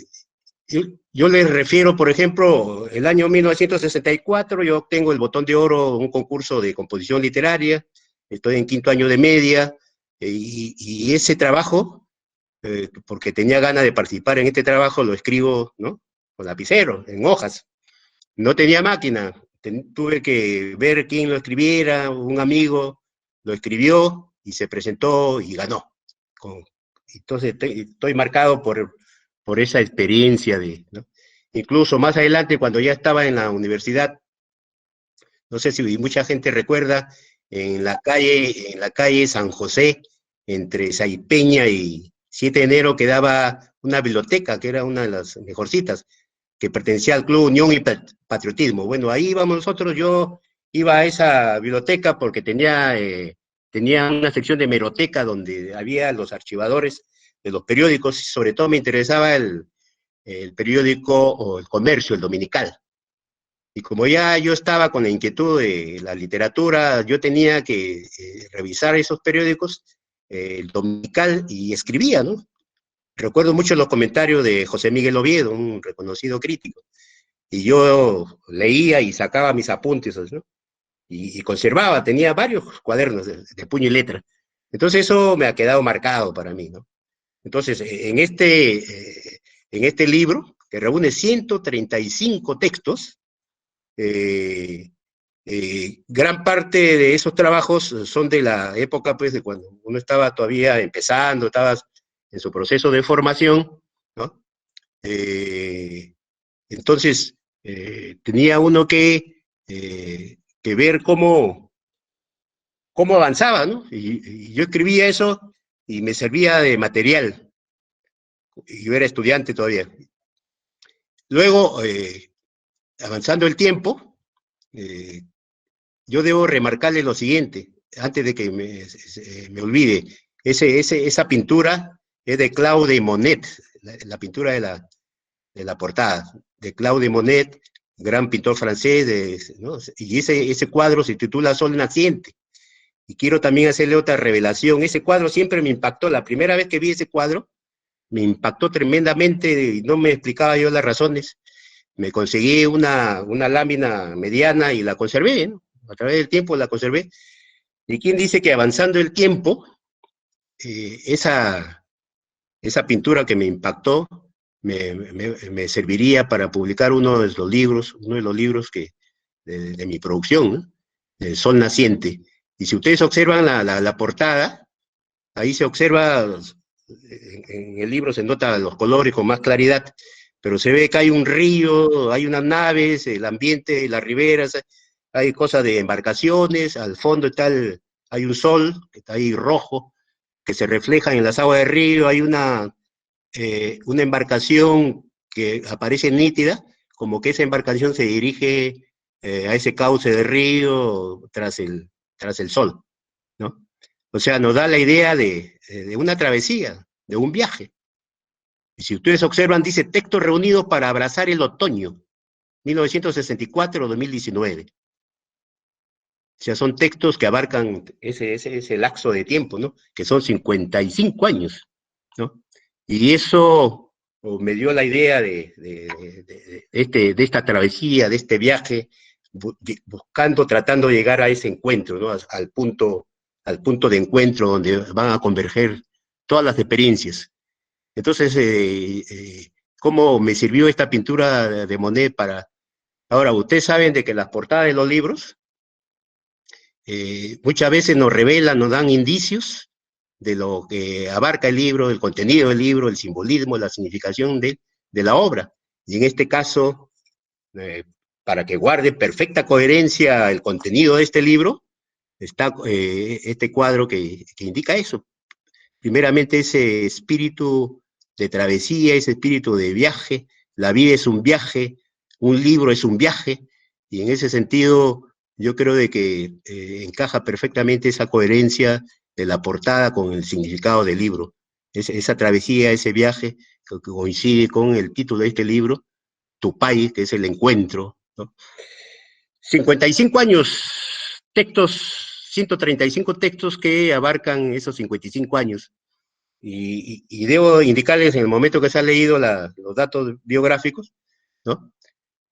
yo les refiero, por ejemplo, el año 1964, yo obtengo el Botón de Oro, un concurso de composición literaria, estoy en quinto año de media, y ese trabajo, porque tenía ganas de participar en este trabajo, lo escribo, ¿no? Con lapicero, en hojas. No tenía máquina, tuve que ver quién lo escribiera, un amigo lo escribió y se presentó y ganó. Entonces estoy marcado por esa experiencia, ¿no? incluso más adelante cuando ya estaba en la universidad, no sé si mucha gente recuerda, en la calle San José, entre Saipeña y 7 de enero, quedaba una biblioteca, que era una de las mejorcitas, que pertenecía al Club Unión y Patriotismo. Bueno, ahí íbamos nosotros, yo iba a esa biblioteca porque tenía una sección de hemeroteca donde había los archivadores de los periódicos, y sobre todo me interesaba el periódico o el Comercio, el dominical. Y como ya yo estaba con la inquietud de la literatura, yo tenía que revisar esos periódicos, el dominical, y escribía, ¿no? Recuerdo mucho los comentarios de José Miguel Oviedo, un reconocido crítico, y yo leía y sacaba mis apuntes, ¿no? Y conservaba, tenía varios cuadernos de puño y letra. Entonces eso me ha quedado marcado para mí, ¿no? Entonces, en este libro, que reúne 135 textos, gran parte de esos trabajos son de la época, pues, de cuando uno estaba todavía empezando, estaba en su proceso de formación, ¿no? Entonces, tenía uno que ver cómo avanzaba, ¿no? Y yo escribía eso y me servía de material, y yo era estudiante todavía. Luego, avanzando el tiempo, yo debo remarcarle lo siguiente, antes de que me olvide. Esa pintura es de Claude Monet, la pintura de la portada, de Claude Monet, gran pintor francés, ¿no? Y ese cuadro se titula Sol naciente. Y quiero también hacerle otra revelación. Ese cuadro siempre me impactó. La primera vez que vi ese cuadro, me impactó tremendamente y no me explicaba yo las razones. Me conseguí una lámina mediana y la conservé, ¿no? A través del tiempo la conservé. ¿Y quién dice que avanzando el tiempo, esa pintura que me impactó me serviría para publicar uno de los libros de mi producción, ¿no? El Sol naciente. Y si ustedes observan la portada, ahí se observa, en el libro se nota los colores con más claridad, pero se ve que hay un río, hay unas naves, el ambiente, las riberas, hay cosas de embarcaciones, al fondo hay un sol, que está ahí rojo, que se refleja en las aguas del río, hay una embarcación que aparece nítida, como que esa embarcación se dirige a ese cauce del río tras el sol, ¿no? O sea, nos da la idea de una travesía, de un viaje. Y si ustedes observan, dice textos reunidos para abrazar el otoño, 1964-2019. O sea, son textos que abarcan ese lapso de tiempo, ¿no? Que son 55 años, ¿no? Y eso me dio la idea de esta travesía, de este viaje, tratando de llegar a ese encuentro, ¿no? Al punto de encuentro donde van a converger todas las experiencias. Entonces, ¿cómo me sirvió esta pintura de Monet para...? Ahora, ustedes saben de que las portadas de los libros muchas veces nos revelan, nos dan indicios de lo que abarca el libro, el contenido del libro, el simbolismo, la significación de la obra. Y en este caso, para que guarde perfecta coherencia el contenido de este libro, está este cuadro que indica eso. Primeramente, ese espíritu de travesía, ese espíritu de viaje. La vida es un viaje, un libro es un viaje, y en ese sentido yo creo de que encaja perfectamente esa coherencia de la portada con el significado del libro. Esa travesía, ese viaje que coincide con el título de este libro, Tupay, que es el encuentro, ¿no? 55 años, textos, 135 textos que abarcan esos 55 años. Y debo indicarles en el momento que se han leído los datos biográficos, ¿no?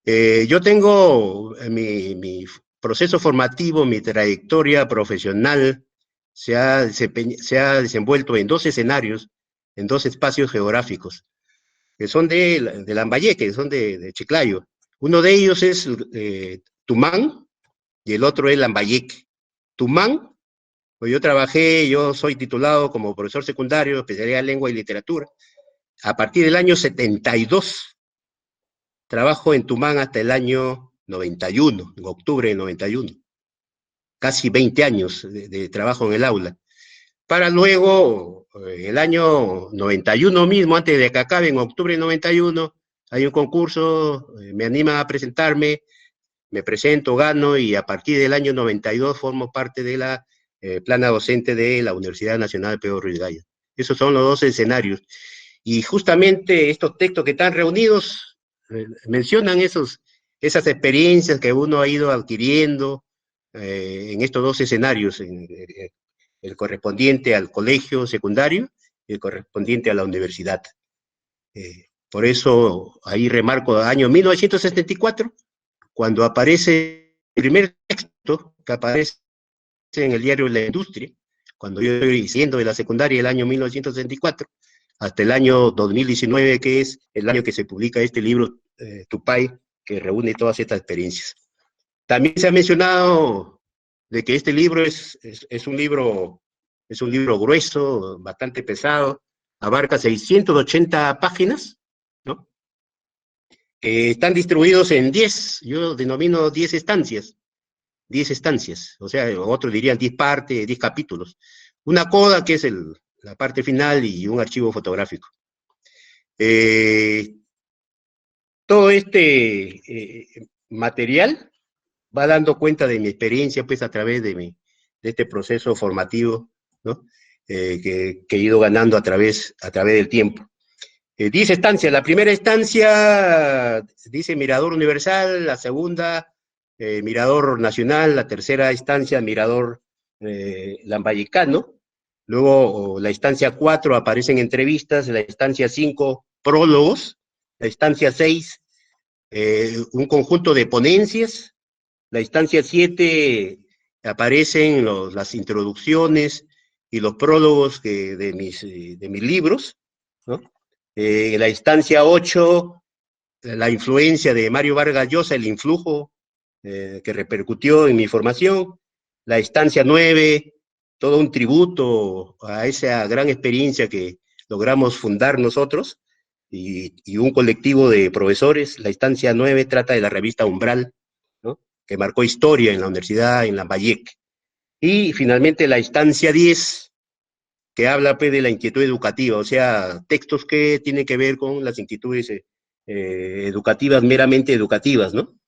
Yo tengo mi proceso formativo, mi trayectoria profesional se ha desenvuelto en 2 escenarios, en 2 espacios geográficos, que son de Lambayeque, que son de Chiclayo. Uno de ellos es Tumán y el otro es Lambayeque. Tumán, pues yo soy titulado como profesor secundario, especialidad en lengua y literatura, a partir del año 72. trabajo en Tumán hasta el año 91, en octubre del 91. Casi 20 años de trabajo en el aula. Para luego, el año 91 mismo, antes de que acabe, en octubre del 91, hay un concurso, me anima a presentarme, me presento, gano, y a partir del año 92 formo parte de la plana docente de la Universidad Nacional Pedro Ruiz Gallo. Esos son los dos escenarios. Y justamente estos textos que están reunidos mencionan esas experiencias que uno ha ido adquiriendo en estos dos escenarios, el correspondiente al colegio secundario y el correspondiente a la universidad. Por eso ahí remarco el año 1974, cuando aparece el primer texto que aparece en el diario La Industria, cuando yo estoy siendo de la secundaria, el año 1964, hasta el año 2019, que es el año que se publica este libro, Tupay, que reúne todas estas experiencias. También se ha mencionado de que este libro es un libro grueso, bastante pesado, abarca 680 páginas, ¿no? Están distribuidos en 10, yo denomino 10 estancias, o sea, otros dirían 10 partes, 10 capítulos. Una coda, que es la parte final, y un archivo fotográfico. Todo este material va dando cuenta de mi experiencia, pues, a través de este proceso formativo, ¿no? Que he ido ganando a través del tiempo. 10 estancias. La primera estancia dice Mirador Universal, la segunda Mirador Nacional, la tercera estancia Mirador Lambayicano. Luego la estancia 4 aparecen entrevistas, la estancia 5 prólogos, la estancia 6 un conjunto de ponencias, la instancia 7 aparecen las introducciones y los prólogos de mis libros, ¿no? La instancia 8, la influencia de Mario Vargas Llosa, el influjo que repercutió en mi formación. La instancia 9, todo un tributo a esa gran experiencia que logramos fundar nosotros, y un colectivo de profesores. La instancia 9 trata de la revista Umbral, ¿no? Que marcó historia en la universidad, en Lambayeque. Y finalmente la instancia 10, que habla, pues, de la inquietud educativa, o sea, textos que tienen que ver con las inquietudes educativas, meramente educativas, ¿no?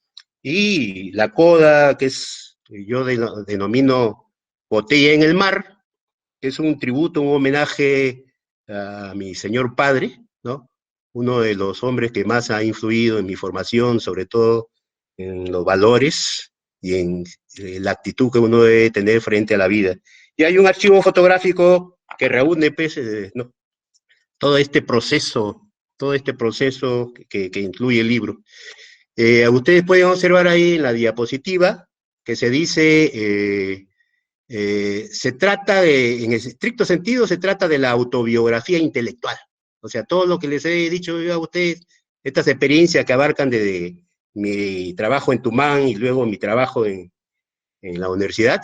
Y la coda, que yo denomino Botella en el Mar, que es un tributo, un homenaje a mi señor padre, ¿no? Uno de los hombres que más ha influido en mi formación, sobre todo en los valores y en la actitud que uno debe tener frente a la vida. Y hay un archivo fotográfico que reúne, pues, ¿no? todo este proceso que incluye el libro. Ustedes pueden observar ahí en la diapositiva que se dice, se trata en estricto sentido, se trata de la autobiografía intelectual. O sea, todo lo que les he dicho yo a ustedes, estas experiencias que abarcan desde mi trabajo en Tumán y luego mi trabajo en la universidad.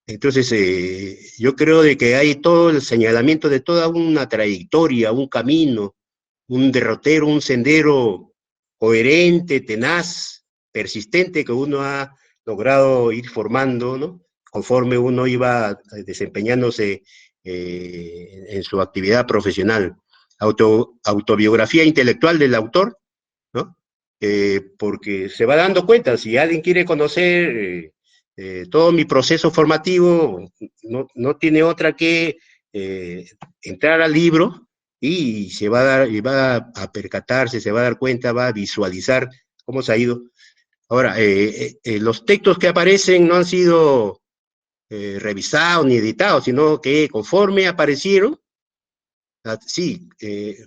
Entonces, yo creo de que hay todo el señalamiento de toda una trayectoria, un camino, un derrotero, un sendero coherente, tenaz, persistente, que uno ha logrado ir formando, ¿no? Conforme uno iba desempeñándose en su actividad profesional. Autobiografía intelectual del autor, ¿no? Porque se va dando cuenta, si alguien quiere conocer todo mi proceso formativo, no tiene otra que entrar al libro y va a percatarse, se va a dar cuenta, va a visualizar cómo se ha ido. Ahora, los textos que aparecen no han sido revisados ni editados, sino que conforme aparecieron, sí,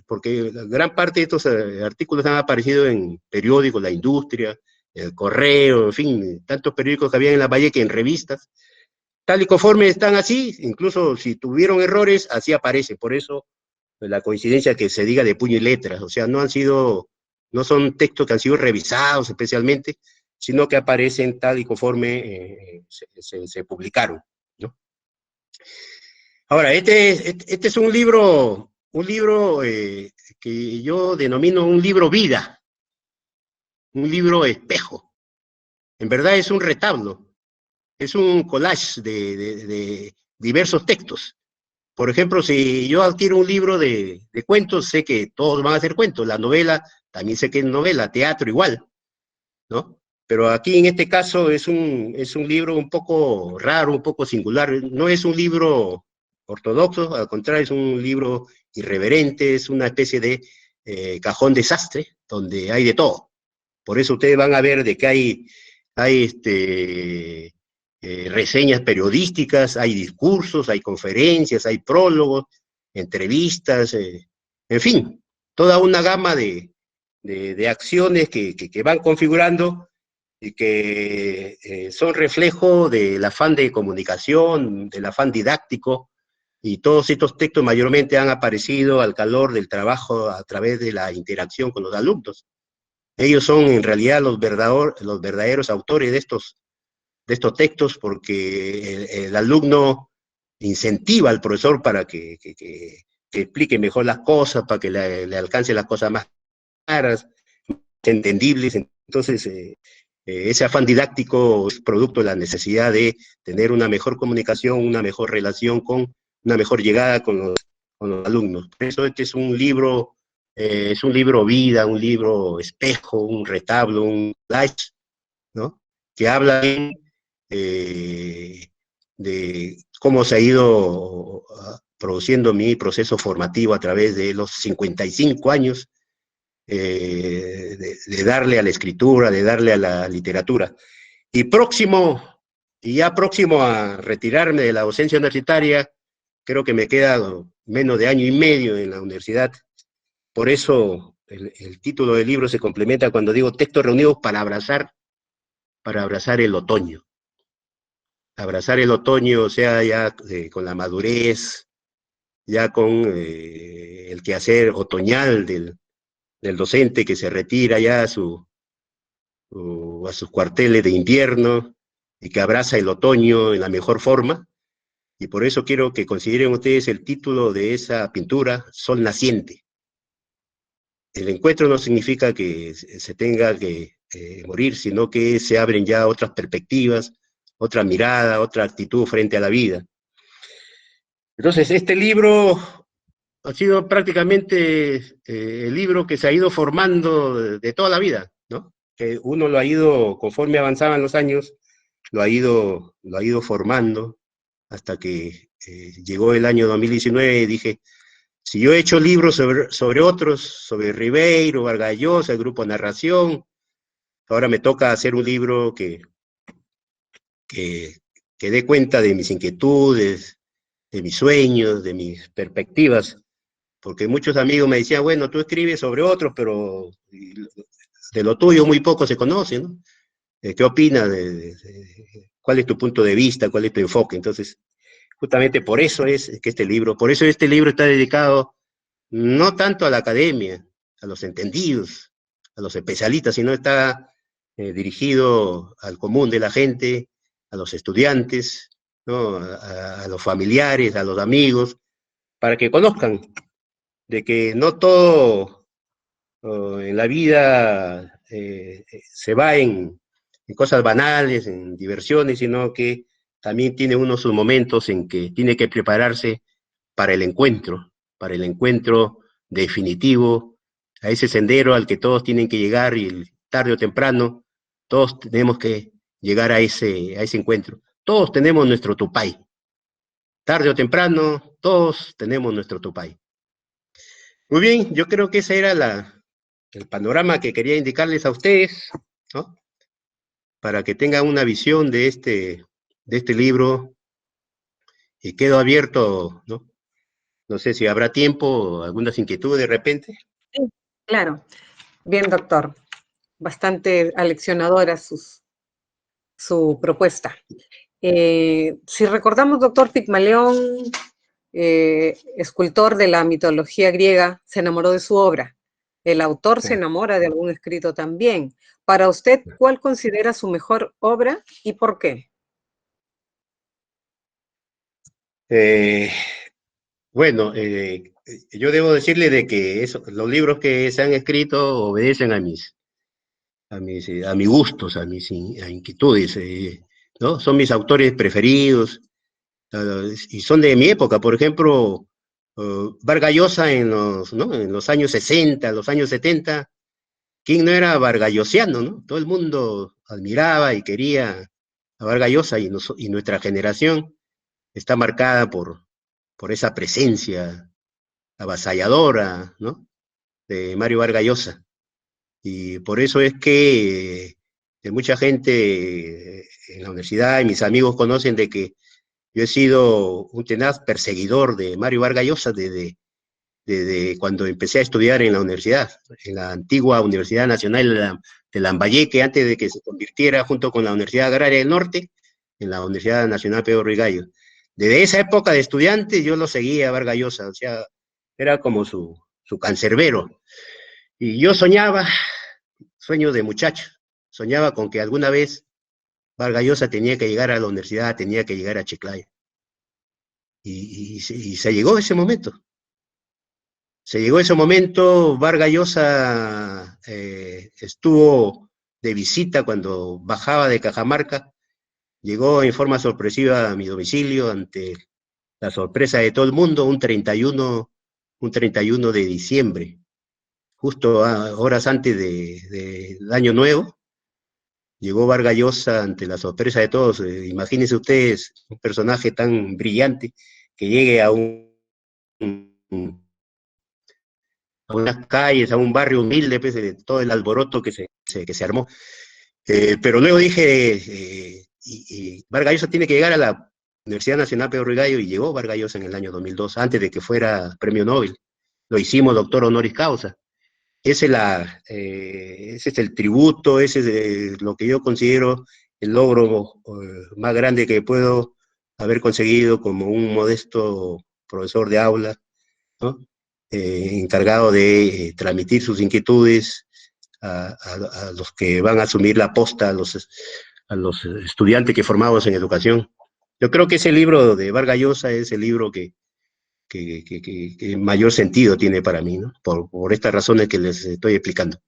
porque gran parte de estos artículos han aparecido en periódicos, La Industria, El Correo, en fin, tantos periódicos que había en Lambayeque, en revistas, tal y conforme están así, incluso si tuvieron errores, así aparece. Por eso la coincidencia que se diga de puño y letras, o sea, no son textos que han sido revisados especialmente, sino que aparecen tal y conforme se publicaron, ¿no? Ahora, este es un libro que yo denomino un libro vida, un libro espejo. En verdad es un retablo, es un collage de diversos textos. Por ejemplo, si yo adquiero un libro de cuentos, sé que todos van a ser cuentos. La novela, también sé que es novela, teatro igual, ¿no? Pero aquí en este caso es un libro un poco raro, un poco singular. No es un libro ortodoxo, al contrario, es un libro irreverente, es una especie de cajón desastre, donde hay de todo. Por eso ustedes van a ver de que hay reseñas periodísticas, hay discursos, hay conferencias, hay prólogos, entrevistas, en fin, toda una gama de acciones que van configurando y que son reflejo del afán de comunicación, del afán didáctico, y todos estos textos mayormente han aparecido al calor del trabajo a través de la interacción con los alumnos. Ellos son en realidad los verdaderos autores de estos textos, porque el alumno incentiva al profesor para que explique mejor las cosas, para que le alcance las cosas más claras, entendibles. Entonces, ese afán didáctico es producto de la necesidad de tener una mejor comunicación, una mejor relación una mejor llegada con los alumnos. Por eso este es un libro vida, un libro espejo, un retablo, un collage, ¿no? Que habla de cómo se ha ido produciendo mi proceso formativo a través de los 55 años de darle a la escritura, de darle a la literatura. Y ya próximo a retirarme de la docencia universitaria, creo que me queda menos de año y medio en la universidad. Por eso el título del libro se complementa cuando digo textos reunidos para abrazar el otoño. Abrazar el otoño, o sea, ya con la madurez, ya con el quehacer otoñal del docente que se retira ya a sus cuarteles de invierno y que abraza el otoño en la mejor forma. Y por eso quiero que consideren ustedes el título de esa pintura, Sol Naciente. El encuentro no significa que se tenga que morir, sino que se abren ya otras perspectivas, otra mirada, otra actitud frente a la vida. Entonces, este libro ha sido prácticamente el libro que se ha ido formando de toda la vida, ¿no? Que uno lo ha ido, conforme avanzaban los años, lo ha ido formando, hasta que llegó el año 2019 y dije, si yo he hecho libros sobre otros, sobre Ribeiro, Vargas Llosa, el grupo Narración, ahora me toca hacer un libro que dé cuenta de mis inquietudes, de mis sueños, de mis perspectivas, porque muchos amigos me decían, bueno, tú escribes sobre otros, pero de lo tuyo muy poco se conoce, ¿no? ¿Qué opinas? ¿Cuál es tu punto de vista? ¿Cuál es tu enfoque? Entonces, justamente por eso por eso este libro está dedicado no tanto a la academia, a los entendidos, a los especialistas, sino está dirigido al común de la gente, a los estudiantes, ¿no? A los familiares, a los amigos, para que conozcan de que no todo en la vida se va en cosas banales, en diversiones, sino que también tiene uno sus momentos en que tiene que prepararse para el encuentro definitivo, a ese sendero al que todos tienen que llegar y tarde o temprano todos tenemos que llegar a ese encuentro. Todos tenemos nuestro tupay. Tarde o temprano, todos tenemos nuestro tupay. Muy bien, yo creo que ese era el panorama que quería indicarles a ustedes, ¿no? Para que tengan una visión de este libro, y quedo abierto, ¿no? No sé si habrá tiempo, algunas inquietudes de repente. Sí, claro. Bien, doctor. Bastante aleccionadora su propuesta. Si recordamos, doctor, Pigmalión, escultor de la mitología griega, se enamoró de su obra. El autor se enamora de algún escrito también. Para usted, ¿cuál considera su mejor obra y por qué? Bueno, yo debo decirle de que los libros que se han escrito obedecen a mis a mis gustos, a inquietudes, ¿no? Son mis autores preferidos, y son de mi época. Por ejemplo, Vargas Llosa ¿no? En los años 60, los años 70, ¿quién no era vargallosiano, no? Todo el mundo admiraba y quería a Vargas Llosa, y nuestra generación está marcada por esa presencia avasalladora, ¿no? De Mario Vargas Llosa. Y por eso es que mucha gente en la universidad y mis amigos conocen de que yo he sido un tenaz perseguidor de Mario Vargas Llosa desde cuando empecé a estudiar en la universidad, en la antigua Universidad Nacional de Lambayeque, antes de que se convirtiera junto con la Universidad Agraria del Norte en la Universidad Nacional Pedro Rigallo. Desde esa época de estudiante yo lo seguía a Vargas Llosa, o sea, era como su cancerbero. Y yo soñaba, sueño de muchacho, soñaba con que alguna vez Vargas Llosa tenía que llegar a la universidad, tenía que llegar a Chiclayo. Y se llegó ese momento. Se llegó ese momento. Vargas Llosa estuvo de visita cuando bajaba de Cajamarca, llegó en forma sorpresiva a mi domicilio ante la sorpresa de todo el mundo, un 31 de diciembre, justo horas antes del Año Nuevo. Llegó Vargas Llosa ante la sorpresa de todos. Imagínense ustedes un personaje tan brillante que llegue a unas calles, a un barrio humilde, pues, de todo el alboroto que se armó. Pero luego dije, y Vargas Llosa tiene que llegar a la Universidad Nacional Pedro Rigallo, y llegó Vargas Llosa en el año 2002, antes de que fuera premio Nobel. Lo hicimos doctor honoris causa. Ese es el tributo, ese es lo que yo considero el logro más grande que puedo haber conseguido como un modesto profesor de aula, ¿no? Encargado de transmitir sus inquietudes a los que van a asumir la posta, a los estudiantes que formamos en educación. Yo creo que ese libro de Vargas Llosa es el libro que mayor sentido tiene para mí, ¿no? Por estas razones que les estoy explicando.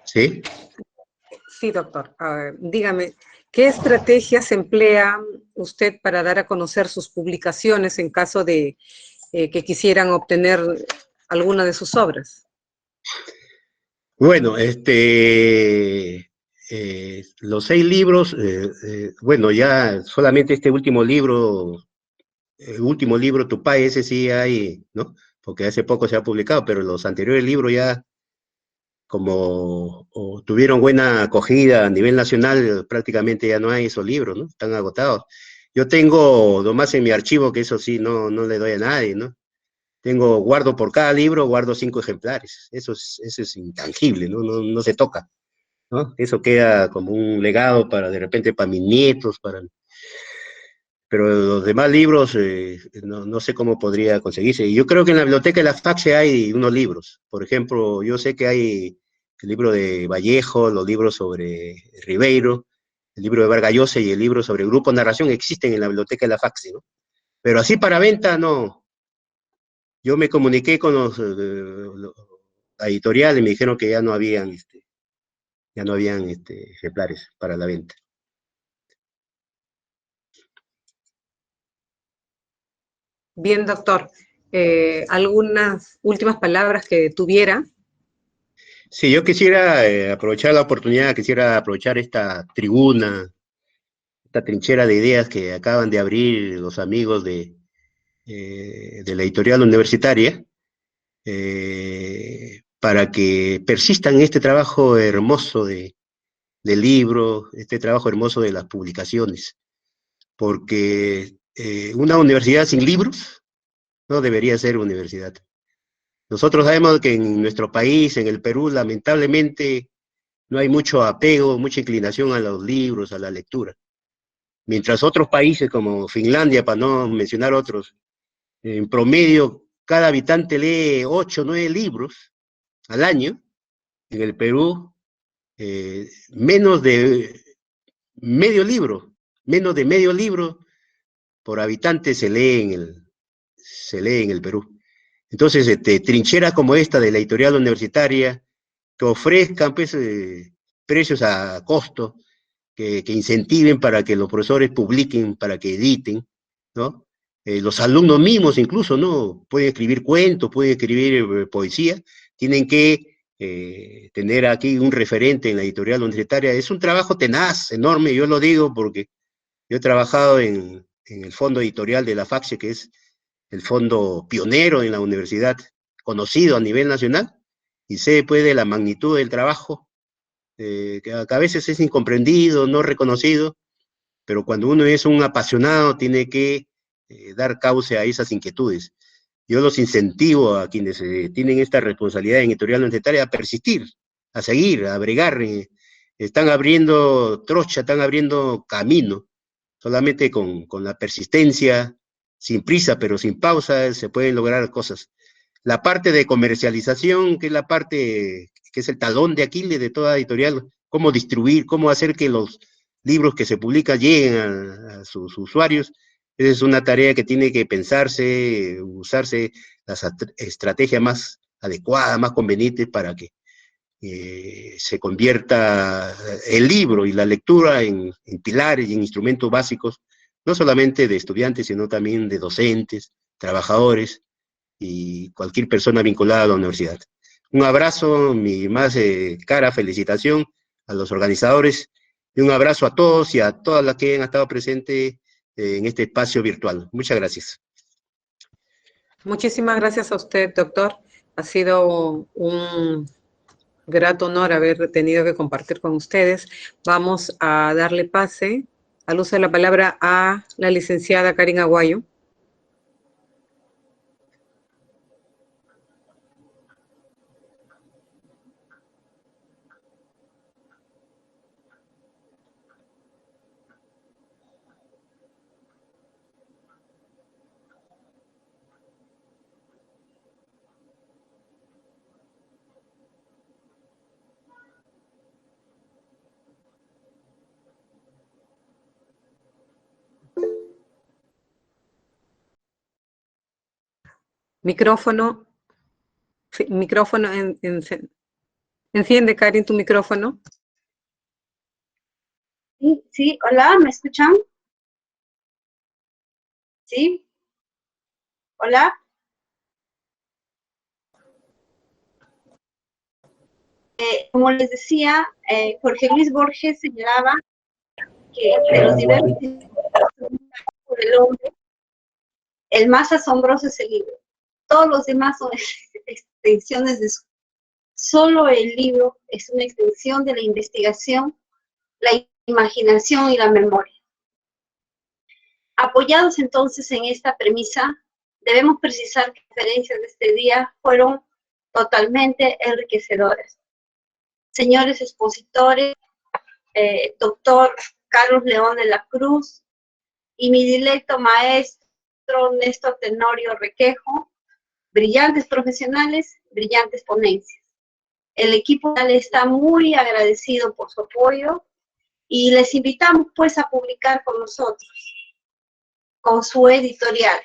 ¿Sí? Sí, doctor. Dígame, ¿qué estrategias emplea usted para dar a conocer sus publicaciones en caso de que quisieran obtener alguna de sus obras? Bueno, los 6 libros, bueno, ya solamente este último libro, el último libro, Tupay, ese sí hay, ¿no? Porque hace poco se ha publicado, pero los anteriores libros ya, como tuvieron buena acogida a nivel nacional, prácticamente ya no hay esos libros, ¿no? Están agotados. Yo tengo nomás en mi archivo, que eso sí, no le doy a nadie, ¿no? Guardo por cada libro, guardo 5 ejemplares. Eso es intangible, ¿no? No se toca, ¿no? Eso queda como un legado de repente para mis nietos, pero los demás libros no sé cómo podría conseguirse. Y yo creo que en la biblioteca de la FACSE hay unos libros. Por ejemplo, yo sé que hay el libro de Vallejo, los libros sobre Ribeiro, el libro de Vargas Llosa y el libro sobre Grupo Narración existen en la biblioteca de la FACSE, ¿no? Pero así para venta, no. Yo me comuniqué con la editorial y me dijeron que ya no habían ejemplares para la venta. Bien, doctor. ¿Algunas últimas palabras que tuviera? Sí, yo quisiera aprovechar la oportunidad, quisiera aprovechar esta tribuna, esta trinchera de ideas que acaban de abrir los amigos de la editorial universitaria, para que persistan en este trabajo hermoso de libro, este trabajo hermoso de las publicaciones, porque una universidad sin libros no debería ser universidad. Nosotros sabemos que en nuestro país, en el Perú, lamentablemente, no hay mucho apego, mucha inclinación a los libros, a la lectura. Mientras otros países como Finlandia, para no mencionar otros, en promedio cada habitante lee 8 o 9 libros al año. En el Perú, menos de medio libro por habitante se lee en el Perú. Entonces, trincheras como esta de la editorial universitaria, que ofrezcan pues, precios a costo, que incentiven para que los profesores publiquen, para que editen, ¿no? Los alumnos mismos incluso, ¿no? Pueden escribir cuentos, pueden escribir poesía, tienen que tener aquí un referente en la editorial universitaria. Es un trabajo tenaz, enorme, yo lo digo porque yo he trabajado en el fondo editorial de la FACSE, que es el fondo pionero en la universidad, conocido a nivel nacional, y sé pues de la magnitud del trabajo, que a veces es incomprendido, no reconocido, pero cuando uno es un apasionado tiene que dar cauce a esas inquietudes. Yo los incentivo a quienes tienen esta responsabilidad en editorial universitaria a persistir, a seguir, a bregar. Están abriendo trocha, están abriendo camino. Solamente con la persistencia, sin prisa pero sin pausa, se pueden lograr cosas. La parte de comercialización, que es la parte que es el talón de Aquiles de toda editorial, cómo distribuir, cómo hacer que los libros que se publican lleguen a sus usuarios. Esa es una tarea que tiene que pensarse, usarse las estrategias más adecuadas, más convenientes para que se convierta el libro y la lectura en pilares y en instrumentos básicos, no solamente de estudiantes, sino también de docentes, trabajadores y cualquier persona vinculada a la universidad. Un abrazo, mi más cara felicitación a los organizadores y un abrazo a todos y a todas las que han estado presentes en este espacio virtual. Muchas gracias. Muchísimas gracias a usted, doctor. Ha sido un grato honor haber tenido que compartir con ustedes. Vamos a darle pase al uso de la palabra a la licenciada Karin Aguayo. Micrófono, micrófono, enciende, Karin, tu micrófono. Sí, hola, ¿me escuchan? ¿Sí? ¿Hola? Como les decía, Jorge Luis Borges señalaba que de los diversos por el hombre, el más asombroso es el libro. Todos los demás son extensiones de su. Solo el libro es una extensión de la investigación, la imaginación y la memoria. Apoyados entonces en esta premisa, debemos precisar que las referencias de este día fueron totalmente enriquecedoras. Señores expositores, doctor Carlos León de la Cruz y mi directo maestro Néstor Tenorio Requejo, brillantes profesionales, brillantes ponencias. El equipo está muy agradecido por su apoyo y les invitamos pues a publicar con nosotros, con su editorial.